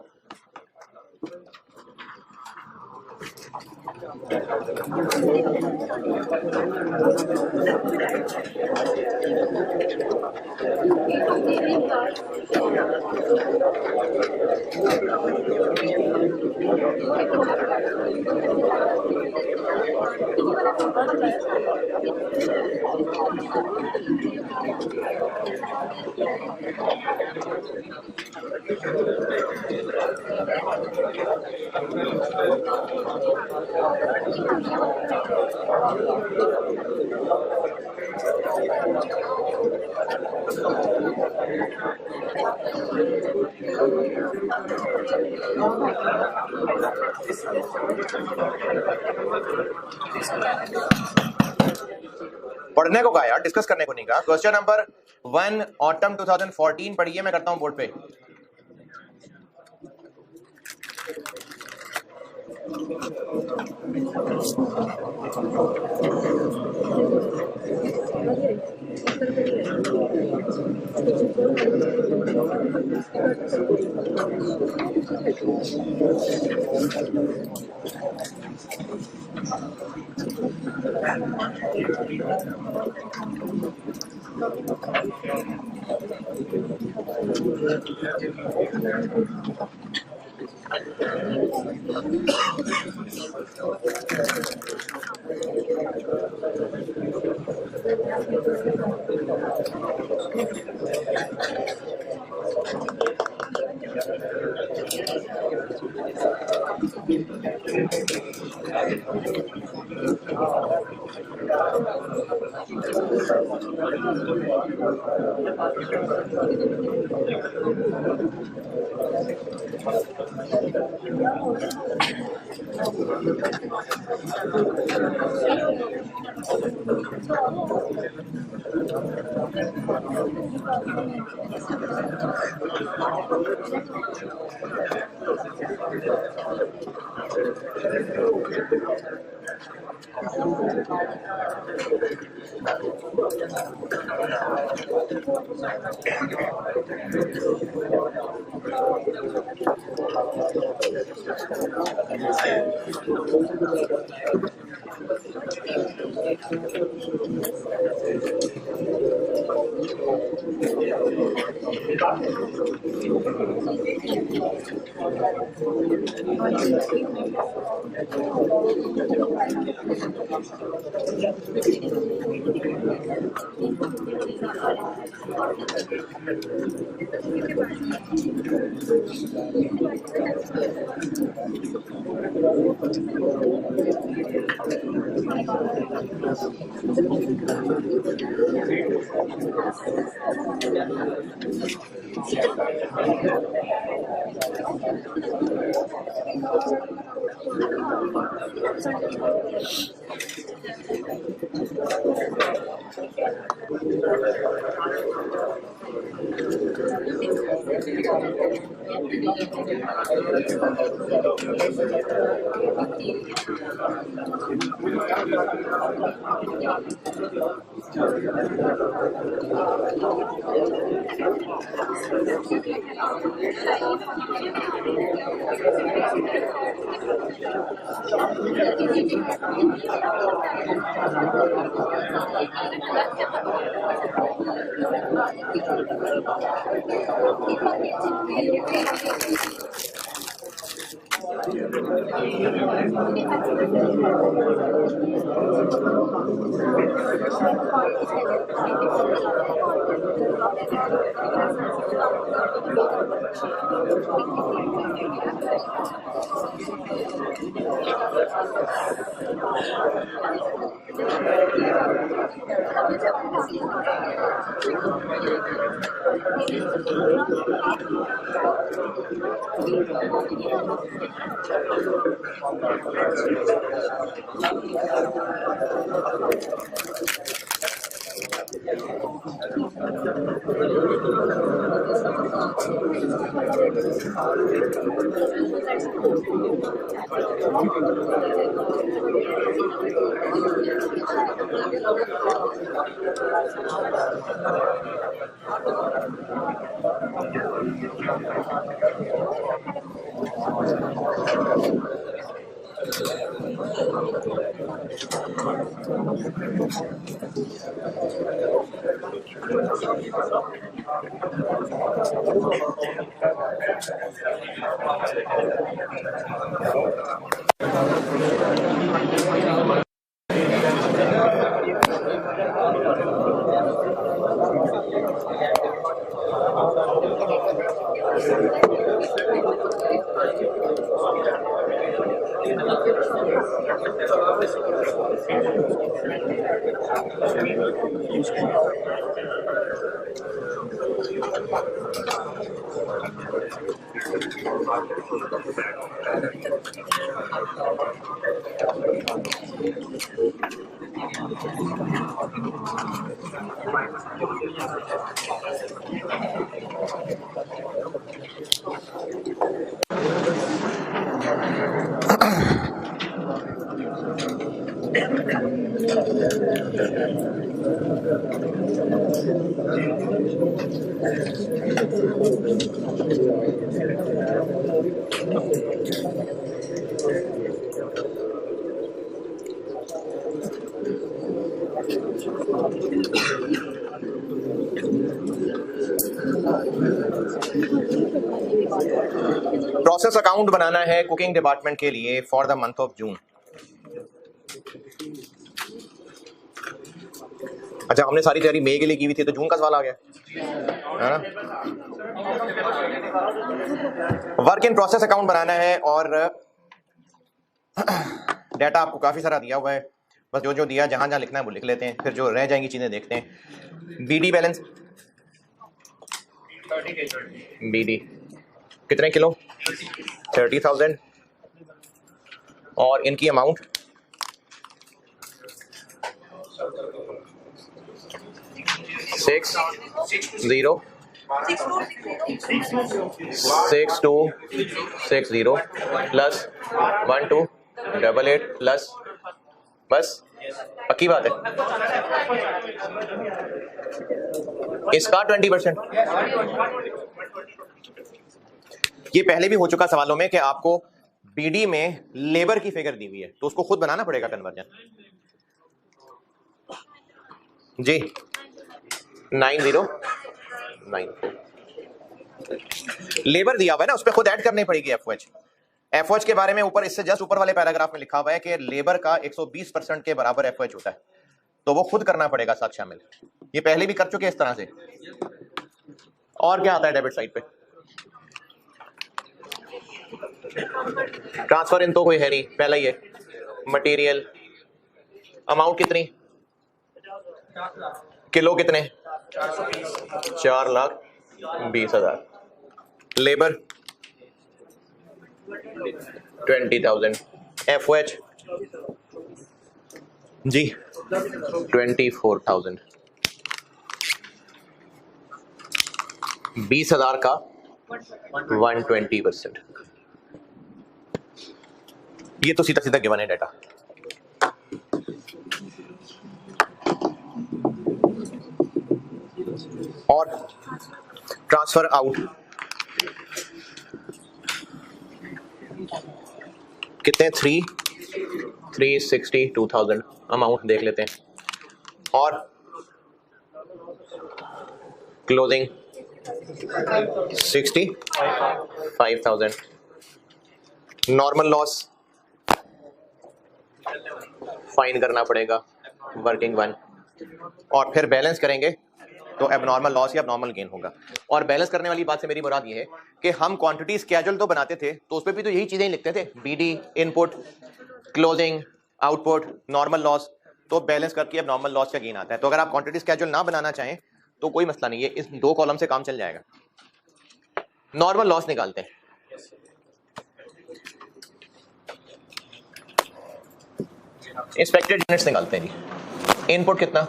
पढ़ने को कहा यार, डिस्कस करने को नहीं कहा। क्वेश्चन नंबर 1 ऑटम 2014 पढ़िए, मैं करता हूं बोर्ड पे। प्रोसेस अकाउंट बनाना है कुकिंग डिपार्टमेंट के लिए for the month of June. अच्छा, हमने सारी तैयारी मई के लिए की हुई थी, तो जून का सवाल आ गया है ना। वर्क इन प्रोसेस अकाउंट बनाना है और डाटा आपको काफी सारा दिया हुआ है, बस जो जो दिया जहां जहां लिखना है वो लिख लेते हैं, फिर जो रह जाएंगी चीजें देखते हैं। बीडी बैलेंस, बीडी कितने किलो, 30,000, और इनकी अमाउंट 6260 प्लस 1288 प्लस, बस पक्की बात है इसका 20%। ये पहले भी हो चुका सवालों में कि आपको बीडी में लेबर की फिगर दी हुई है, तो उसको खुद बनाना पड़ेगा कन्वर्जन। जी 9094 लेबर दिया हुआ है ना, उस पर खुद ऐड करनी पड़ेगी एफओएच। एफओएच के बारे में ऊपर, इससे जस्ट ऊपर वाले पैराग्राफ में लिखा हुआ है कि लेबर का 120% के बराबर एफओएच होता है, तो वो खुद करना पड़ेगा साथ शामिल। ये पहले भी कर चुके हैं इस तरह से। और क्या आता है डेबिट साइड पे? ट्रांसफर इन तो कोई है नहीं, पहला ही है। मटेरियल अमाउंट कितनी? किलो कितने? 4,20,000। लेबर 20,000। एफओएच जी 24,000। 20,000 का 120%। ये तो सीधा सीधा गिवन है डाटा। और ट्रांसफर आउट कितने? 362,000 अमाउंट देख लेते हैं। और क्लोजिंग 65,000। नॉर्मल लॉस फाइन करना पड़ेगा, वर्किंग 1। और फिर बैलेंस करेंगे तो एबनॉर्मल लॉस या एबनॉर्मल गेन होगा। और बैलेंस करने वाली बात से मेरी मुराद ये है कि हम क्वांटिटी स्केड्यूल तो बनाते थे, तो उस पर भी तो यही चीजें लिखते थे, BD, input, closing, output, normal loss, तो बैलेंस करके एबनॉर्मल लॉस या गेन आता है। तो अगर आप क्वांटिटी स्केड्यूल ना बनाना चाहें तो कोई मसला नहीं है, इस 2 कॉलम से काम चल जाएगा। नॉर्मल लॉस निकालते हैं। इंस्पेक्टेड यूनिट्स निकालते हैं जी। इनपुट कितना?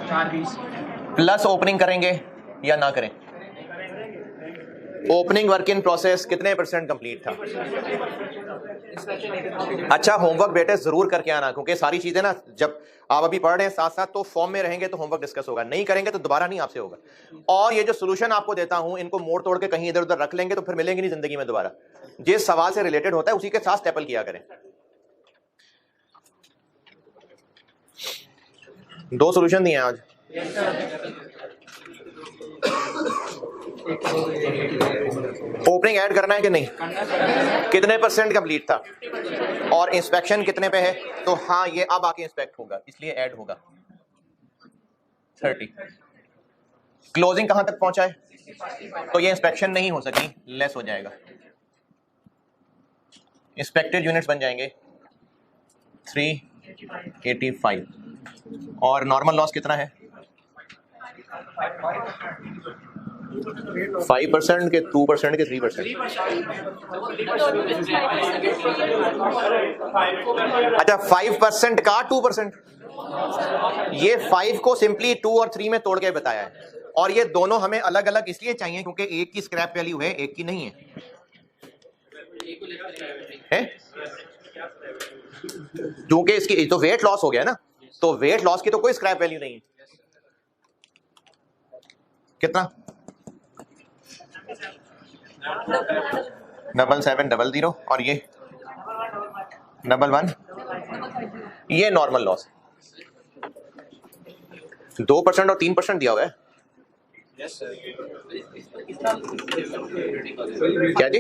420 प्लस ओपनिंग करेंगे या ना करें? ओपनिंग वर्क इन प्रोसेस कितने % कंप्लीट था? अच्छा, होमवर्क बेटे जरूर करके आना, क्योंकि सारी चीजें ना जब आप अभी पढ़ रहे हैं साथ साथ, तो फॉर्म में रहेंगे तो होमवर्क डिस्कस होगा, नहीं करेंगे तो दोबारा नहीं आपसे होगा। और ये जो सोल्यूशन आपको देता हूं, इनको मोड़ तोड़ के कहीं इधर उधर रख लेंगे तो फिर मिलेंगे नहीं जिंदगी में दोबारा। जिस सवाल से रिलेटेड होता है उसी के साथ स्टेपल किया करें। 2 सोल्यूशन दिए हैं आज। ओपनिंग ऐड करना है कि नहीं? कितने % कंप्लीट था? और इंस्पेक्शन कितने पे है? तो हाँ, ये अब आके इंस्पेक्ट होगा, इसलिए ऐड होगा 30। क्लोजिंग कहां तक पहुंचा है? तो ये इंस्पेक्शन नहीं हो सकी, लेस हो जाएगा। इंस्पेक्टेड यूनिट्स बन जाएंगे 385। और नॉर्मल लॉस कितना है? 5% के 2% के 3%? अच्छा, 5% का 2%। ये 5 को सिंपली 2 और 3 में तोड़ के बताया है। और ये दोनों हमें अलग अलग इसलिए चाहिए क्योंकि एक की स्क्रैप वैल्यू है, एक की नहीं है, क्योंकि इसकी तो वेट लॉस हो गया ना, तो वेट लॉस की तो कोई स्क्रैप वैल्यू नहीं है। कितना? 7700 और ये 11। ये नॉर्मल लॉस 2% और 3% दिया हुआ है। क्या जी?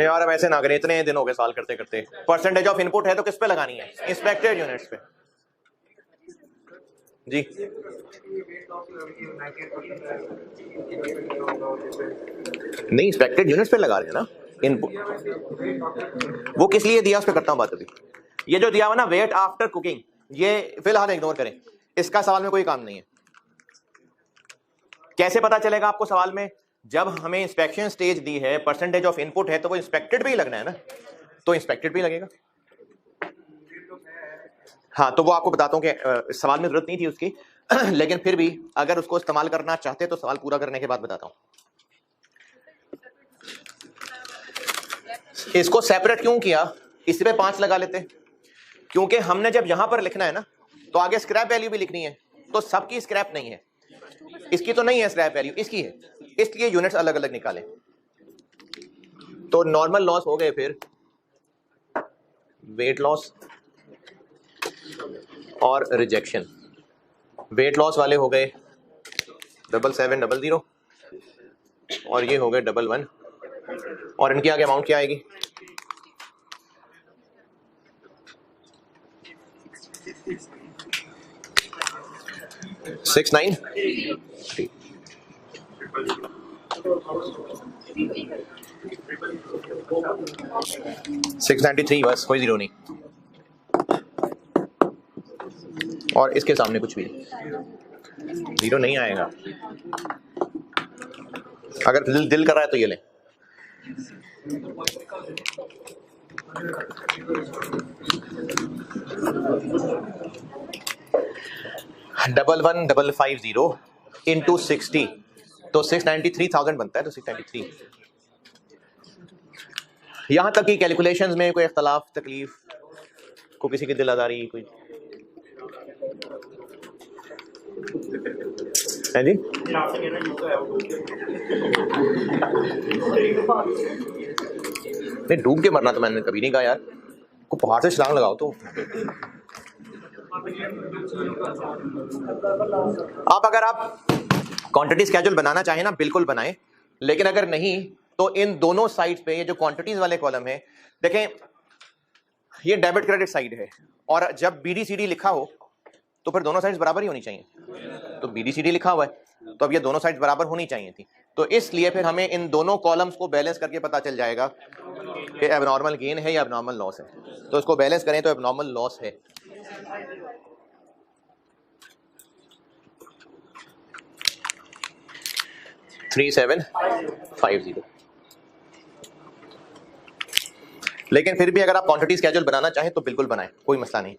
यार अब ऐसे ना करें, इतने दिन हो गए साल करते करते। परसेंटेज ऑफ इनपुट है तो किस पे लगानी है? इंस्पेक्टेड यूनिट्स पे जी। नहीं, इंस्पेक्टेड यूनिट्स पे लगा रहे हैं ना इनपुट। वो किस लिए दिया उस पे करता हूं बात अभी। ये जो दिया हुआ ना वेट आफ्टर कुकिंग, ये फिलहाल इग्नोर करें, इसका सवाल में कोई काम नहीं है। कैसे पता चलेगा आपको सवाल में? जब हमें इंस्पेक्शन स्टेज दी है, परसेंटेज ऑफ इनपुट है, तो वो इंस्पेक्टेड पे ही लगना है ना, तो इंस्पेक्टेड पे ही लगेगा। हाँ, तो वो आपको बताता हूँ कि सवाल में जरूरत नहीं थी उसकी लेकिन फिर भी अगर उसको इस्तेमाल करना चाहते तो सवाल पूरा करने के बाद बताता हूँ। इसको सेपरेट क्यों किया? इसी पे 5 लगा लेते, क्योंकि हमने जब यहां पर लिखना है ना तो आगे स्क्रैप वैल्यू भी लिखनी है, तो सबकी स्क्रैप नहीं है, इसकी तो नहीं है स्क्रैप वैल्यू, इसकी है, इसलिए यूनिट्स अलग अलग निकालें। तो नॉर्मल लॉस हो गए, फिर वेट लॉस और रिजेक्शन। वेट लॉस वाले हो गए 7700 और ये हो गए 11 और इनकी आगे अमाउंट क्या आएगी? 693 693 बस, कोई जीरो नहीं और इसके सामने कुछ भी जीरो नहीं आएगा। अगर दिल कर रहा है तो ये ले। डबल 1550 इंटू 60 तो 693,000 बनता है। तो 693 यहां तक की कैलकुलेशंस में कोई इख्तलाफ तकलीफ को किसी की दिल आजारी कोई है जी? नहीं डूब के मरना तो मैंने कभी नहीं कहा यार, को पहाड़ से छलांग लगाओ तो। आप अगर आप क्वांटिटी स्केड्यूल बनाना चाहें ना बिल्कुल बनाएं, लेकिन अगर नहीं तो इन दोनों साइड्स पे ये जो क्वांटिटीज वाले कॉलम है, देखें ये डेबिट क्रेडिट साइड है और जब BDCD लिखा हो तो फिर दोनों साइड्स बराबर ही होनी चाहिए। तो BDCD लिखा हुआ है तो अब ये दोनों साइड्स बराबर होनी चाहिए थी, तो इसलिए फिर हमें इन दोनों कॉलम्स को बैलेंस करके पता चल जाएगा कि एबनॉर्मल गेन है या एबनॉर्मल लॉस है। तो इसको बैलेंस करें तो एबनॉर्मल लॉस है। $3750। लेकिन फिर भी अगर आप क्वांटिटी स्केड्यूल बनाना चाहें तो बिल्कुल बनाएं, कोई मसला नहीं।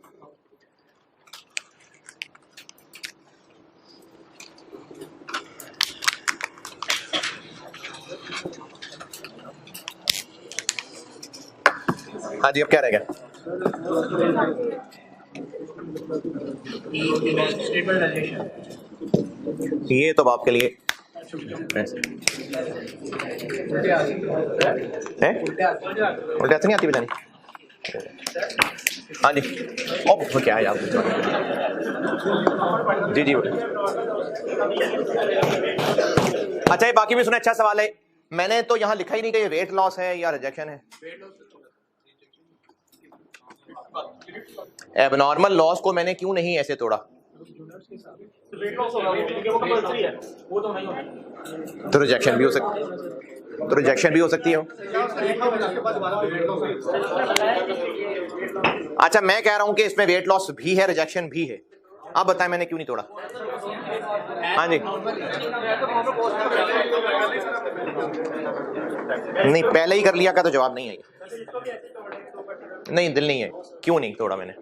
हाँ जी, अब क्या रह गया? ये तो आपके लिए उल्टे नहीं आती बतानी। हाँ जी, ओ क्या है यार? जी जी अच्छा, ये बाकी भी सुना, अच्छा सवाल है। मैंने तो यहाँ लिखा ही नहीं कि ये वेट लॉस है या रिजेक्शन है। एबनॉर्मल लॉस को मैंने क्यों नहीं ऐसे तोड़ा? तो रिजेक्शन भी हो सकती है। अच्छा, मैं कह रहा हूं कि इसमें वेट लॉस भी है, रिजेक्शन भी है। आप बताएं मैंने क्यों नहीं तोड़ा? हाँ जी, नहीं पहले ही कर लिया का तो जवाब नहीं है। नहीं दिल नहीं है, क्यों नहीं तोड़ा मैंने?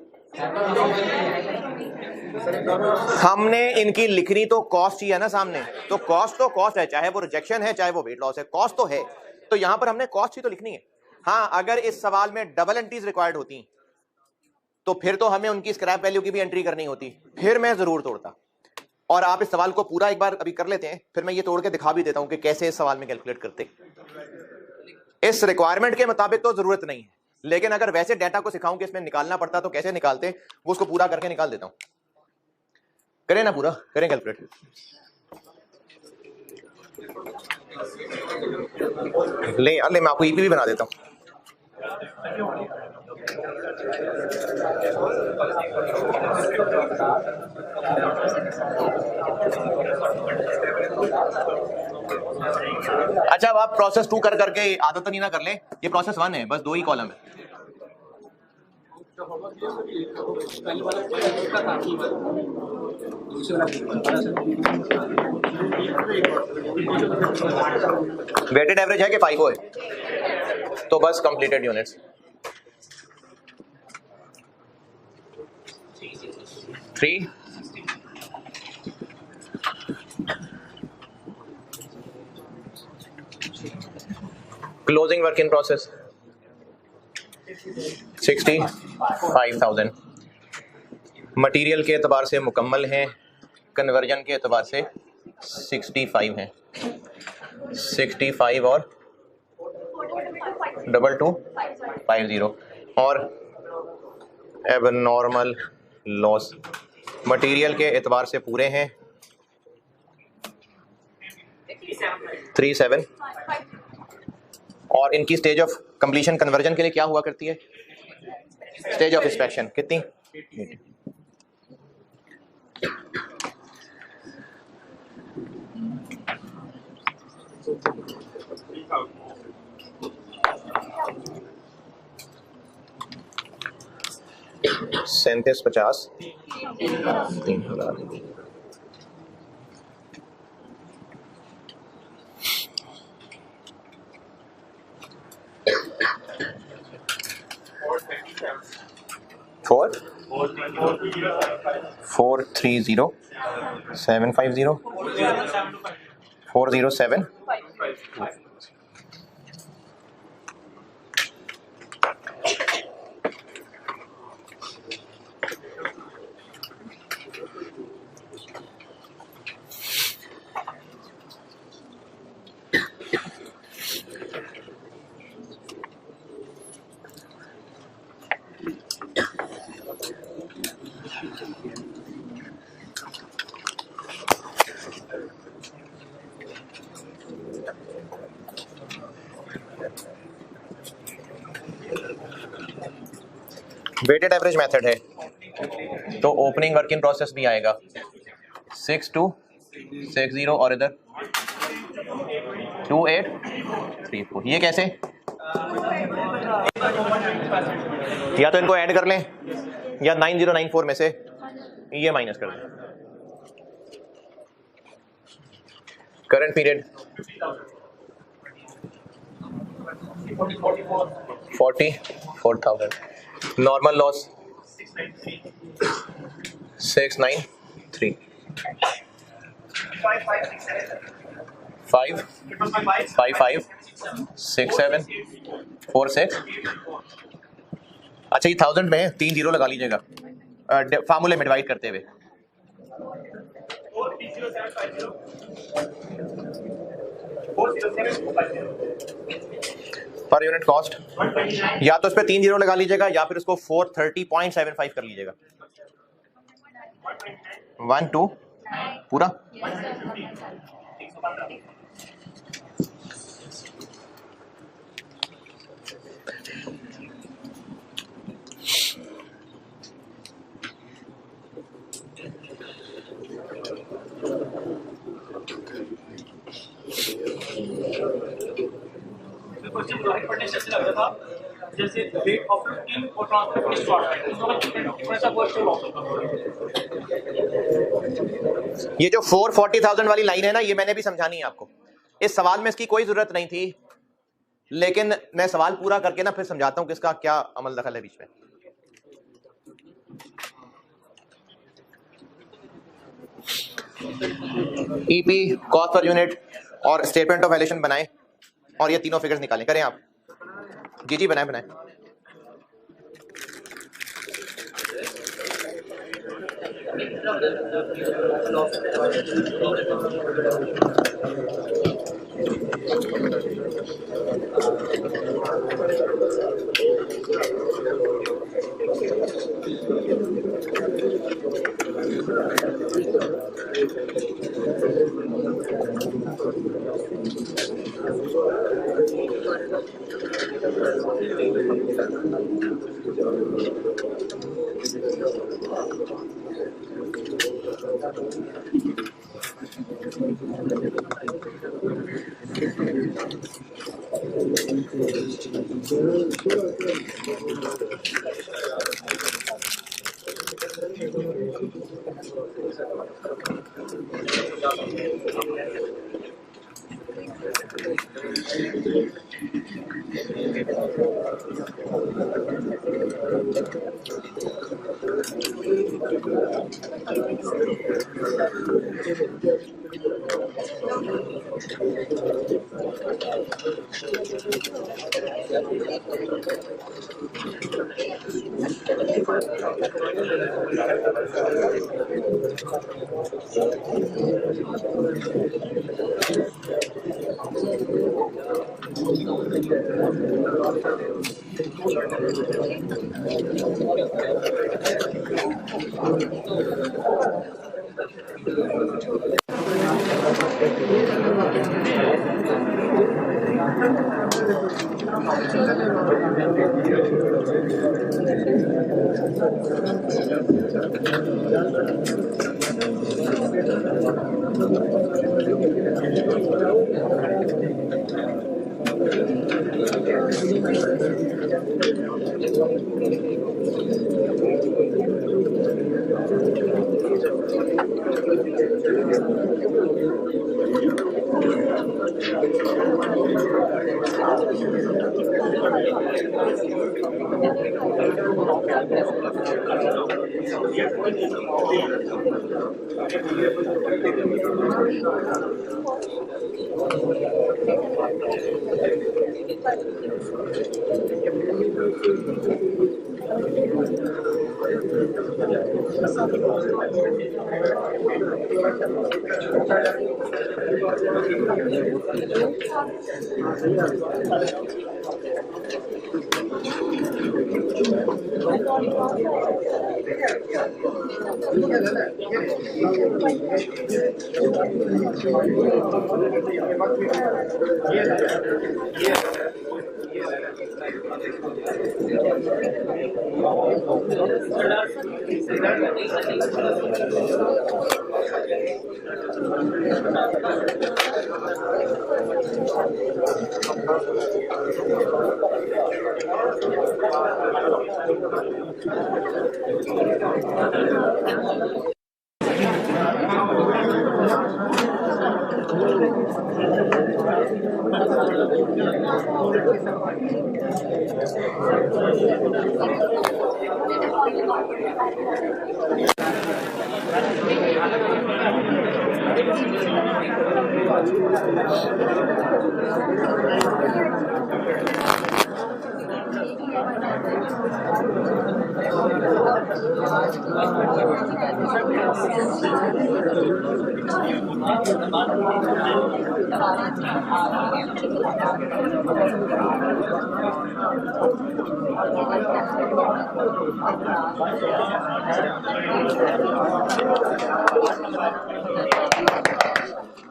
हमने इनकी लिखनी तो कॉस्ट ही है ना सामने, तो कॉस्ट है, चाहे वो रिजेक्शन है चाहे वो वेट लॉस है, कॉस्ट तो है। तो यहां पर हमने कॉस्ट ही तो लिखनी है। हाँ, अगर इस सवाल में डबल एंट्रीज रिक्वायर्ड होती तो फिर तो हमें उनकी स्क्रैप वैल्यू की भी एंट्री करनी होती, फिर मैं जरूर तोड़ता। और आप इस सवाल को पूरा एक बार अभी कर लेते हैं, फिर मैं ये तोड़ के दिखा भी देता हूं कि कैसे इस सवाल में कैलकुलेट करते। इस रिक्वायरमेंट के मुताबिक तो जरूरत नहीं है, लेकिन अगर वैसे डाटा को सिखाऊं कि इसमें निकालना पड़ता तो कैसे निकालते, वो उसको पूरा करके निकाल देता हूं। करें ना, पूरा करें कैलकुलेट। ले मैं आपको ईपी भी बना देता हूं। अच्छा, अब आप प्रोसेस 2 कर करके आदत नहीं ना कर लें, ये प्रोसेस 1 है, बस 2 ही कॉलम है। वेटेड एवरेज है कि FIFO है, तो बस completed units. Three closing work in process 65,000। Material के एतबार से मुकम्मल हैं, कन्वर्जन के एतबार से 65 हैं। 65 और 2250 और एबनॉर्मल लॉस मटेरियल के एतबार से पूरे हैं, 37 और इनकी स्टेज ऑफ कंप्लीशन कन्वर्जन के लिए क्या हुआ करती है? स्टेज ऑफ इंस्पेक्शन कितनी? 3750 3,000 430 750 407 वेटेड एवरेज मेथड है तो ओपनिंग वर्क इन प्रोसेस भी आएगा 6260 और इधर 2834। ये कैसे? या तो इनको ऐड कर लें या 9094 में से ये माइनस कर दें। Current period 44,000। Normal loss 693 555 67 46। अच्छा ये 1000 में 3 जीरो लगा लीजिएगा फार्मूले में डिवाइड करते हुए। पर यूनिट कॉस्ट या तो इस पे 3 जीरो लगा लीजिएगा या फिर उसको 430.75 कर लीजिएगा। 12 पूरा पढ़ने से ऐसे लग रहा था जैसे वेट ऑफ 15 और ट्रांसफर स्टॉक ये जो 440,000 वाली लाइन है ना, ये मैंने भी समझानी है आपको। इस सवाल में इसकी कोई जरूरत नहीं थी, लेकिन मैं सवाल पूरा करके ना फिर समझाता हूं कि इसका क्या अमल दखल है बीच में। ईपी, कॉस्ट पर यूनिट और स्टेटमेंट ऑफ वैल्यूएशन बनाएं और ये तीनों फिगर्स निकालें। करें आप? जी बनाएं बनाएं।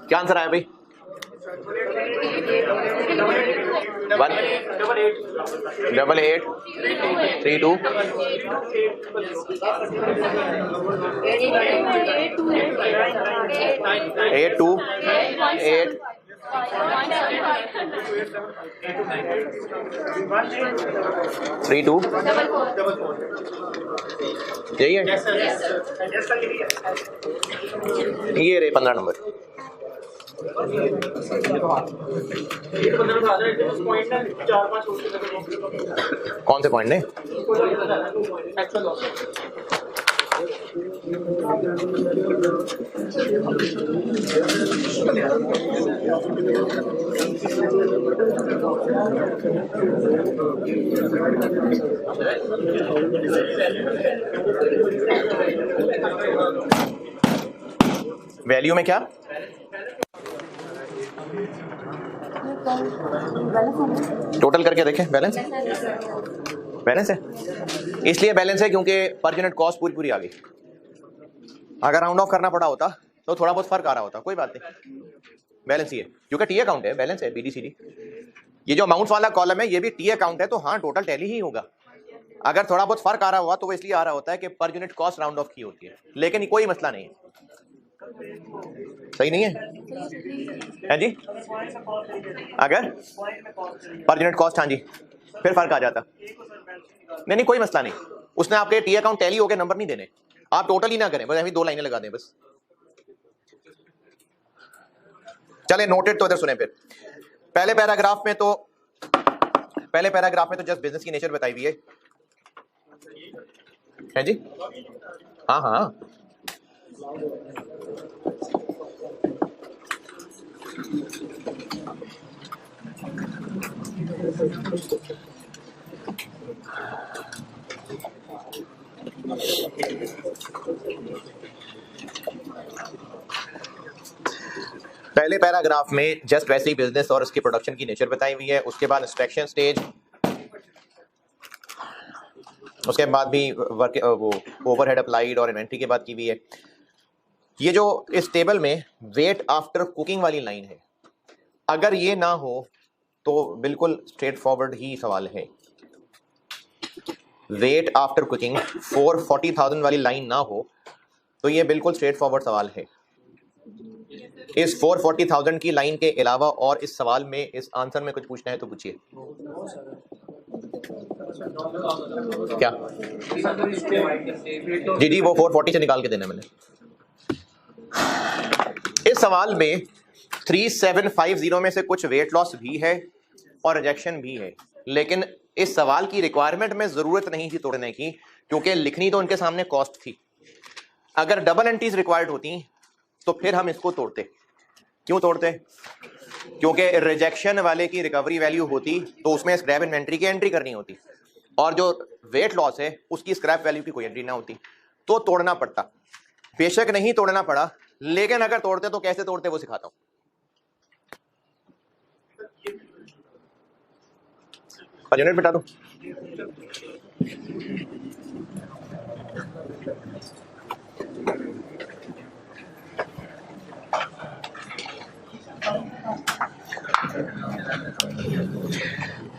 क्या आंसर आया भाई? 188 32 828 32 यही है। ये रे 15 नंबर। कौन से पॉइंट ने? वैल्यू में क्या? टोटल करके देखें। बैलेंस बैलेंस है, इसलिए बैलेंस है क्योंकि पर यूनिट कॉस्ट पूरी पूरी आ गई। अगर राउंड ऑफ करना पड़ा होता तो थोड़ा बहुत फर्क आ रहा होता, कोई बात नहीं। बैलेंस ही है क्योंकि टी अकाउंट है, बैलेंस है बीडीसीडी। ये जो अमाउंट्स वाला कॉलम है ये भी टी अकाउंट है, तो हाँ टोटल टैली ही होगा। अगर थोड़ा बहुत फर्क आ रहा हुआ तो वो इसलिए आ रहा होता है कि per unit cost round of की होती है, लेकिन कोई मसला नहीं है। सही नहीं है जी? अगर पर यूनिट कॉस्ट, हाँ जी, फिर फर्क आ जाता। नहीं कोई मसला नहीं, उसने आपके टी अकाउंट टैली हो गए, नंबर नहीं देने, आप टोटल ही ना करें, बस अभी 2 लाइनें लगा दें बस। चले नोटेड तो इधर सुने। फिर पहले पैराग्राफ में तो जस्ट बिजनेस की नेचर बताई हुई है जी। हाँ हाँ पहले पैराग्राफ में जस्ट वैसे ही बिजनेस और उसकी प्रोडक्शन की नेचर बताई हुई है। उसके बाद इंस्पेक्शन स्टेज, उसके बाद भी वर्क वो ओवरहेड अप्लाइड और इन्वेंट्री के बाद की हुई है। ये जो इस टेबल में वेट आफ्टर कुकिंग वाली लाइन है, अगर ये ना हो तो बिल्कुल स्ट्रेट फॉरवर्ड ही सवाल है। वेट आफ्टर कुकिंग 440,000 वाली लाइन ना हो तो ये बिल्कुल स्ट्रेट फॉरवर्ड सवाल है। इस 440,000 की लाइन के अलावा और इस सवाल में, इस आंसर में कुछ पूछना है तो पूछिए। क्या जी वो 440 से निकाल के देना मैंने। इस सवाल में 3750 में से कुछ वेट लॉस भी है और रिजेक्शन भी है, लेकिन इस सवाल की रिक्वायरमेंट में जरूरत नहीं थी तोड़ने की, क्योंकि लिखनी तो उनके सामने कॉस्ट थी। अगर डबल एंट्रीज रिक्वायर्ड होती तो फिर हम इसको तोड़ते। क्यों तोड़ते? क्योंकि रिजेक्शन वाले की रिकवरी वैल्यू होती तो उसमें स्क्रैप इन्वेंट्री की एंट्री करनी होती, और जो वेट लॉस है उसकी स्क्रैप वैल्यू की कोई एंट्री ना होती, तो तोड़ना पड़ता। बेशक नहीं तोड़ना पड़ा, लेकिन अगर तोड़ते तो कैसे तोड़ते वो सिखाता हूं। यूनिट बिठा दो।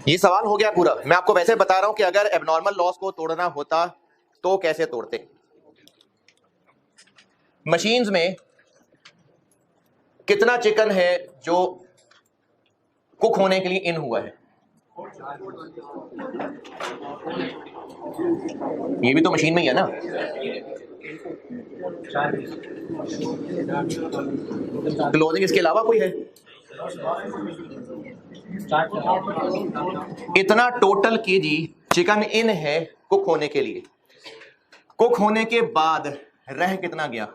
ये सवाल हो गया पूरा। मैं आपको वैसे बता रहा हूं कि अगर एबनॉर्मल लॉस को तोड़ना होता तो कैसे तोड़ते। मशीन्स में कितना चिकन है जो कुक होने के लिए इन हुआ है? ये भी तो मशीन में ही है ना। क्लोजिंग इसके अलावा कोई है? इतना टोटल केजी चिकन इन है कुक होने के लिए। कुक होने के बाद रह कितना गया?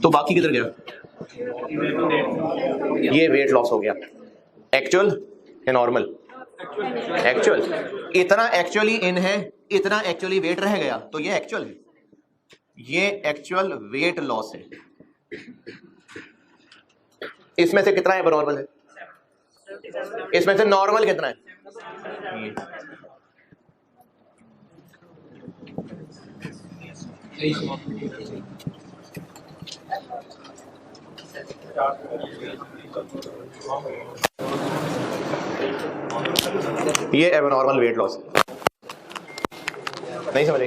तो बाकी किधर गया? ये वेट लॉस हो गया। एक्चुअल या नॉर्मल? एक्चुअल। इतना एक्चुअली इन है, इतना एक्चुअली वेट रह गया, तो ये एक्चुअल है। ये एक्चुअल वेट लॉस है। इसमें से कितना है नॉर्मल है? इसमें से नॉर्मल कितना है? ये एबनॉर्मल वेट लॉस। नहीं समझे?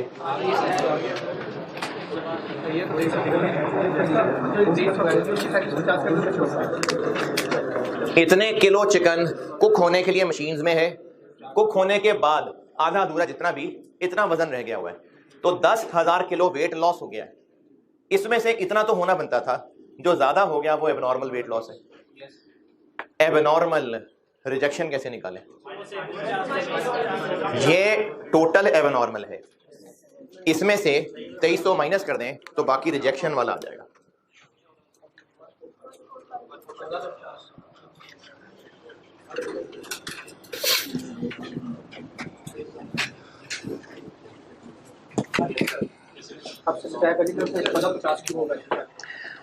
इतने किलो चिकन कुक होने के लिए मशीन्स में है, कुक होने के बाद आधा अधूरा जितना भी इतना वजन रह गया हुआ है, तो 10,000 किलो वेट लॉस हो गया है। इसमें से इतना तो होना बनता था, जो ज्यादा हो गया वो एबनॉर्मल वेट लॉस है। एबनॉर्मल रिजेक्शन कैसे निकालें? ये टोटल एबनॉर्मल है, इसमें से 2300 माइनस कर दें तो बाकी रिजेक्शन वाला आ जाएगा।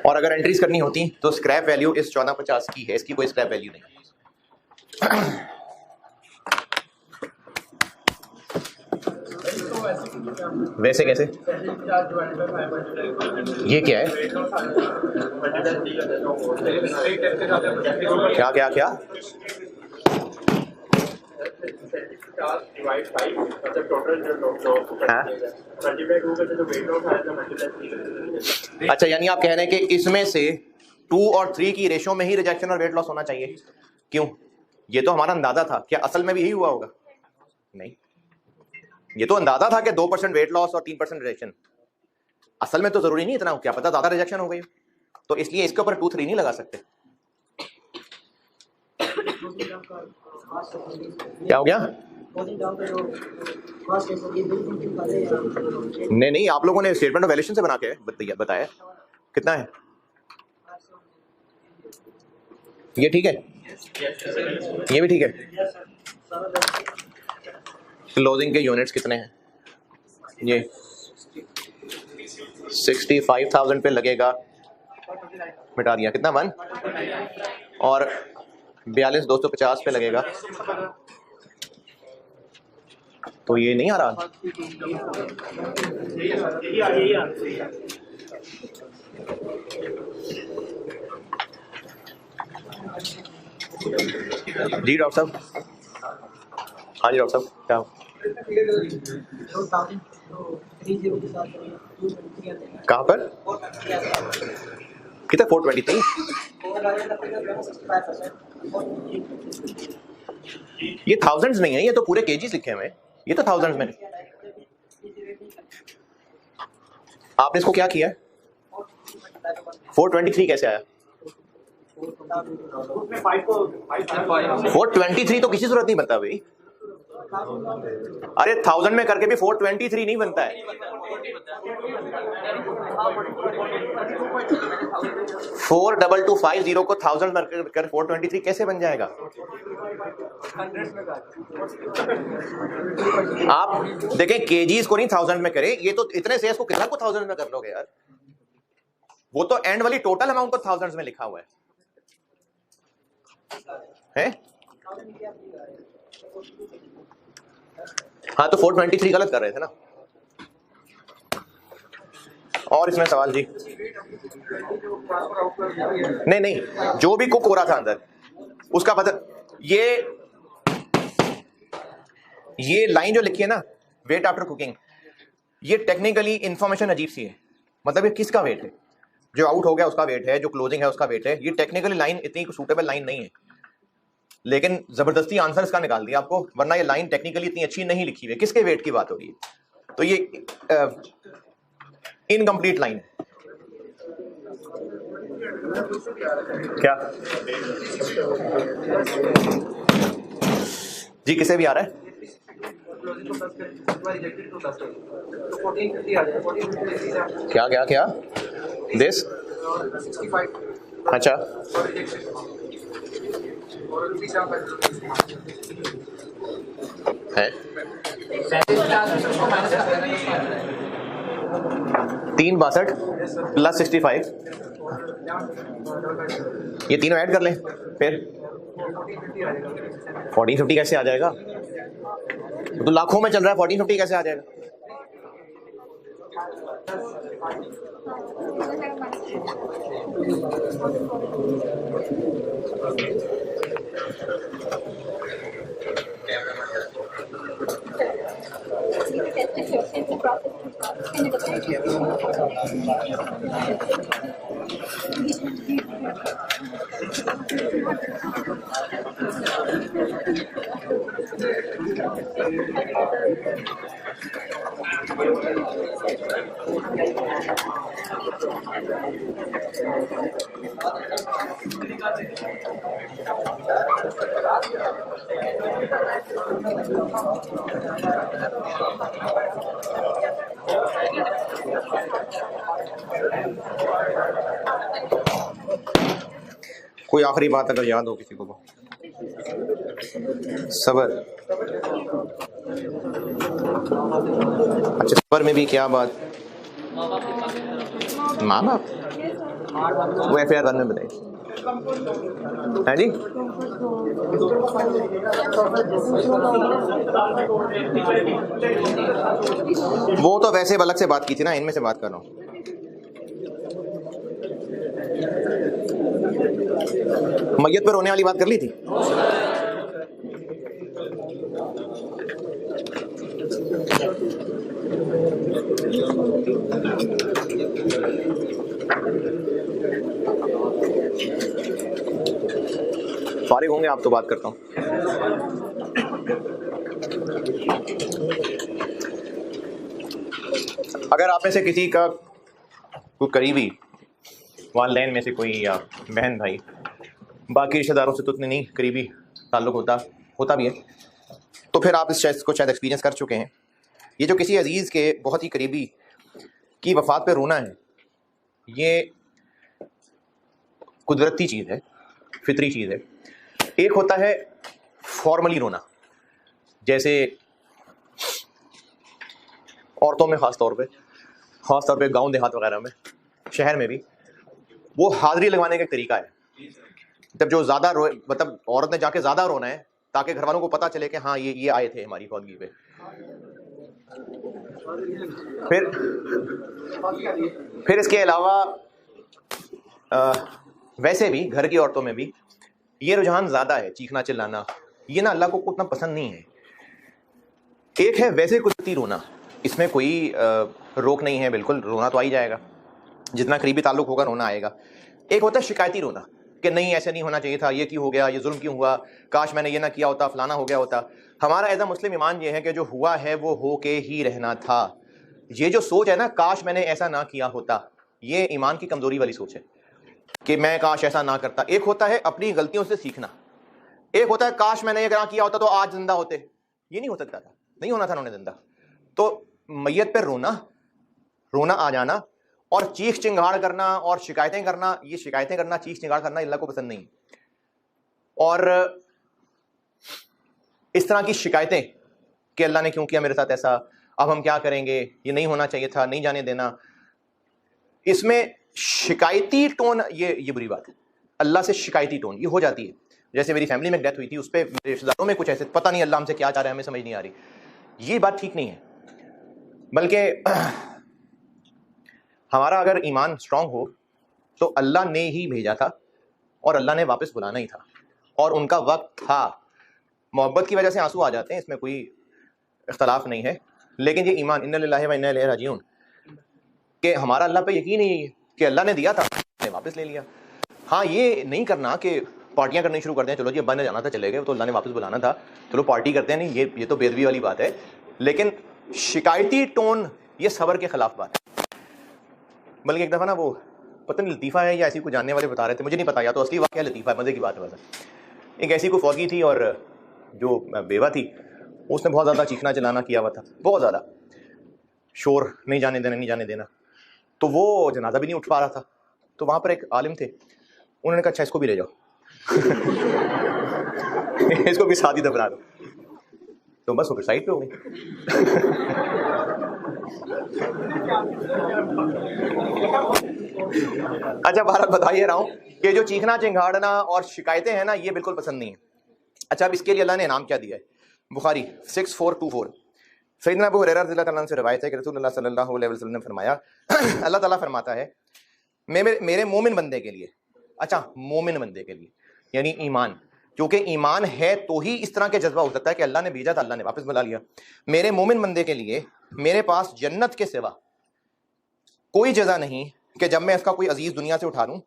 और अगर एंट्रीज करनी होती तो स्क्रैप वैल्यू इस 1450 की है, इसकी कोई स्क्रैप वैल्यू नहीं। वैसे कैसे? ये क्या है? क्या क्या क्या? अच्छा, यानी आप कह रहे हैं कि इसमें से 2 और 3 की रेशो में ही रिजेक्शन और वेट लॉस होना चाहिए। क्यों? ये तो हमारा अंदाजा था। क्या असल में भी यही हुआ होगा? नहीं, ये तो अंदाजा था कि 2% वेट लॉस और 3% रिजेक्शन। असल में तो जरूरी नहीं इतना, क्या पता ज्यादा रिजेक्शन हो गई, तो इसलिए इसके ऊपर 2-3 नहीं लगा सकते। क्या हो गया? नहीं, आप लोगों ने स्टेटमेंट ऑफ वैल्यूएशन से बना के बताया कितना है। ये ठीक है, ये भी ठीक है। क्लोजिंग के यूनिट्स कितने हैं? ये 65,000 पे लगेगा, मिटा दिया। कितना? 1। और 42,250 पे लगेगा, तो ये नहीं आ रहा। जी डॉक्टर साहब। हाँ जी डॉक्टर साहब, क्या कहाँ पर कितना 423? ये थाउजेंड्स नहीं है, ये तो पूरे केजीस लिखे हुए हैं, ये तो थाउजेंड्स में। आपने इसको क्या किया है? 423 कैसे आया? 423 तो किसी सूरत नहीं बनता भाई। अरे 1000 में करके भी 423 नहीं बनता है। 42250 को 1000 में कर 423 कैसे बन जाएगा? आप देखें केजीज को नहीं 1000 में करें, ये तो इतने से इसको कितना को 1000 में कर लोगे यार? वो तो एंड वाली टोटल अमाउंट को 1000 में लिखा हुआ है? हाँ तो 423 गलत कर रहे थे ना। और इसमें सवाल जी? नहीं नहीं, जो भी कुक हो रहा था अंदर उसका पता। ये लाइन जो लिखी है ना, वेट आफ्टर कुकिंग, ये टेक्निकली इंफॉर्मेशन अजीब सी है। मतलब ये किसका वेट है? जो आउट हो गया उसका वेट है, जो क्लोजिंग है उसका वेट है। ये टेक्निकली लाइन इतनी सूटेबल लाइन नहीं है, लेकिन जबरदस्ती आंसर इसका निकाल दिया आपको, वरना ये लाइन टेक्निकली इतनी अच्छी नहीं लिखी हुई है। किसके वेट की बात हो रही है? तो ये इनकम्प्लीट लाइन है। क्या जी किसे भी आ रहा है? क्या क्या क्या दिस? अच्छा है 362 प्लस 65, ये तीनों ऐड कर लें, फिर 1450 कैसे आ जाएगा? तो लाखों में चल रहा है, 1450 कैसे आ जाएगा? कोई आखिरी बात अगर याद हो किसी को? सबर, अच्छा सबर में भी क्या बात? माँ बाप वो FIR करने में बताइए है जी? वो तो वैसे अलग से बात की थी ना, इनमें से बात कर रहा हूँ। मैयत पर रोने वाली बात कर ली थी। फारिग होंगे आप तो बात करता हूं। अगर आप में से किसी का कोई करीबी वालिदैन में से कोई या बहन भाई, बाकी रिश्तेदारों से तो उतने नहीं करीबी ताल्लुक होता भी है, तो फिर आप इस चीज़ को शायद एक्सपीरियंस कर चुके हैं। ये जो किसी अजीज़ के बहुत ही करीबी की वफ़ात पे रोना है, ये कुदरती चीज़ है, फितरी चीज़ है। एक होता है फॉर्मली रोना, जैसे औरतों में ख़ास तौर पे गांव देहात वगैरह में, शहर में भी, वो हाज़री लगवाने का एक तरीका है। जब जो ज़्यादा रोए, मतलब औरत ने जाके ज़्यादा रोना है ताकि घर वालों को पता चले कि हाँ ये आए थे हमारी फौदगी पे। फिर इसके अलावा वैसे भी घर की औरतों में भी ये रुझान ज़्यादा है, चीखना चिल्लाना, ये ना अल्लाह को उतना पसंद नहीं है। एक है वैसे कुदरती रोना, इसमें कोई रोक नहीं है, बिल्कुल रोना तो आ ही जाएगा, जितना करीबी ताल्लुक होगा रोना आएगा। एक होता है शिकायती रोना कि नहीं ऐसे नहीं होना चाहिए था, ये क्यों हो गया, ये जुल्म क्यों हुआ, काश मैंने ये ना किया होता, फलाना हो गया होता। हमारा एज अ मुस्लिम ईमान ये है कि जो हुआ है वो हो के ही रहना था। ये जो सोच है ना, काश मैंने ऐसा ना किया होता, ये ईमान की कमजोरी वाली सोच है कि मैं काश ऐसा ना करता। एक होता है अपनी गलतियों से सीखना, एक होता है काश मैंने ये ना किया होता तो आज जिंदा होते। ये नहीं हो सकता था, नहीं होना था उन्होंने जिंदा। तो मैयत पर रोना, रोना आ जाना और चीख चिंगाड़ करना और शिकायतें करना, ये शिकायतें करना, चीख चिंगाड़ करना अल्लाह को पसंद नहीं। और इस तरह की शिकायतें कि अल्लाह ने क्यों किया मेरे साथ ऐसा, अब हम क्या करेंगे, ये नहीं होना चाहिए था, नहीं जाने देना, इसमें शिकायती टोन, ये बुरी बात है। अल्लाह से शिकायती टोन ये हो जाती है। जैसे मेरी फैमिली में डेथ हुई थी, उस पर रिश्तेदारों में कुछ ऐसे, पता नहीं अल्लाह हमसे क्या चाह रहा है, हमें समझ नहीं आ रही। ये बात ठीक नहीं है। बल्कि हमारा अगर ईमान स्ट्रांग हो तो अल्लाह ने ही भेजा था और अल्लाह ने वापस बुलाना ही था और उनका वक्त था। मोहब्बत की वजह से आंसू आ जाते हैं, इसमें कोई इख्तलाफ नहीं है, लेकिन ये ईमान इन्ना लिल्लाहि व इन्ना इलैहि राजिऊन कि हमारा अल्लाह पे यकीन ही है कि अल्लाह ने दिया था, ने वापस ले लिया। हाँ, ये नहीं करना कि पार्टियां करनी शुरू कर दें, चलो जी अब्बा ने जाना था चले गए, तो अल्लाह ने वापस बुलाना था, चलो पार्टी करते हैं, नहीं ये तो बेदबी वाली बात है। लेकिन शिकायती टोन ये सब्र के खिलाफ बात है। बल्कि एक दफ़ा ना, वो पता नहीं लतीफ़ा है या ऐसी कुछ जानने वाले बता रहे थे, मुझे नहीं पता, या तो असली वाक़या लतीफ़ा है, मज़े की बात है। वैसे एक ऐसी कोई फौजी थी और जो बेवा थी उसने बहुत ज़्यादा चीखना चिल्लाना किया हुआ था, बहुत ज़्यादा शोर, नहीं जाने देना नहीं जाने देना। तो वो जनाजा भी नहीं उठ पा रहा था, तो वहाँ पर एक आलिम थे, उन्होंने कहा अच्छा इसको भी ले जाओ इसको भी साथ ही दफना दो। तो बस वो फिर साइड पे हो गई। अच्छा, भारत बता ये रहा हूँ कि जो चीखना चिंगाड़ना और शिकायतें हैं ना, ये बिल्कुल पसंद नहीं है। अच्छा, अब इसके लिए अल्लाह ने इनाम क्या दिया है? बुखारी 6424 सैयदना अबू हुरैरा रज़ियल्लाहु अन्हु से रवायत है कि रसूलुल्लाह सल्लल्लाहु अलैहि वसल्लम ने फरमाया, अल्लाह ताला फरमाता है मेरे मोमिन बंदे के लिए, अच्छा मोमिन बंदे के लिए यानी ईमान, क्योंकि ईमान है तो ही इस तरह के जज्बा हो सकता है कि अल्लाह ने भेजा था, अल्लाह ने वापस बुला लिया। मेरे मोमिन बंदे के लिए मेरे पास जन्नत के सिवा कोई जजा नहीं कि जब मैं इसका कोई अजीज दुनिया से उठा लूं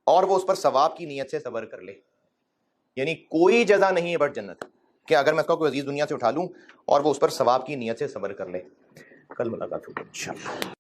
और वो उस पर सवाब की नीयत से सब्र कर ले। यानी कोई जजा नहीं है बट जन्नत, कि अगर मैं इसका कोई अजीज दुनिया से उठा लूं और वो उस पर सवाब की नीयत से सब्र कर ले। कल मुलाकात होगी इंशाअल्लाह।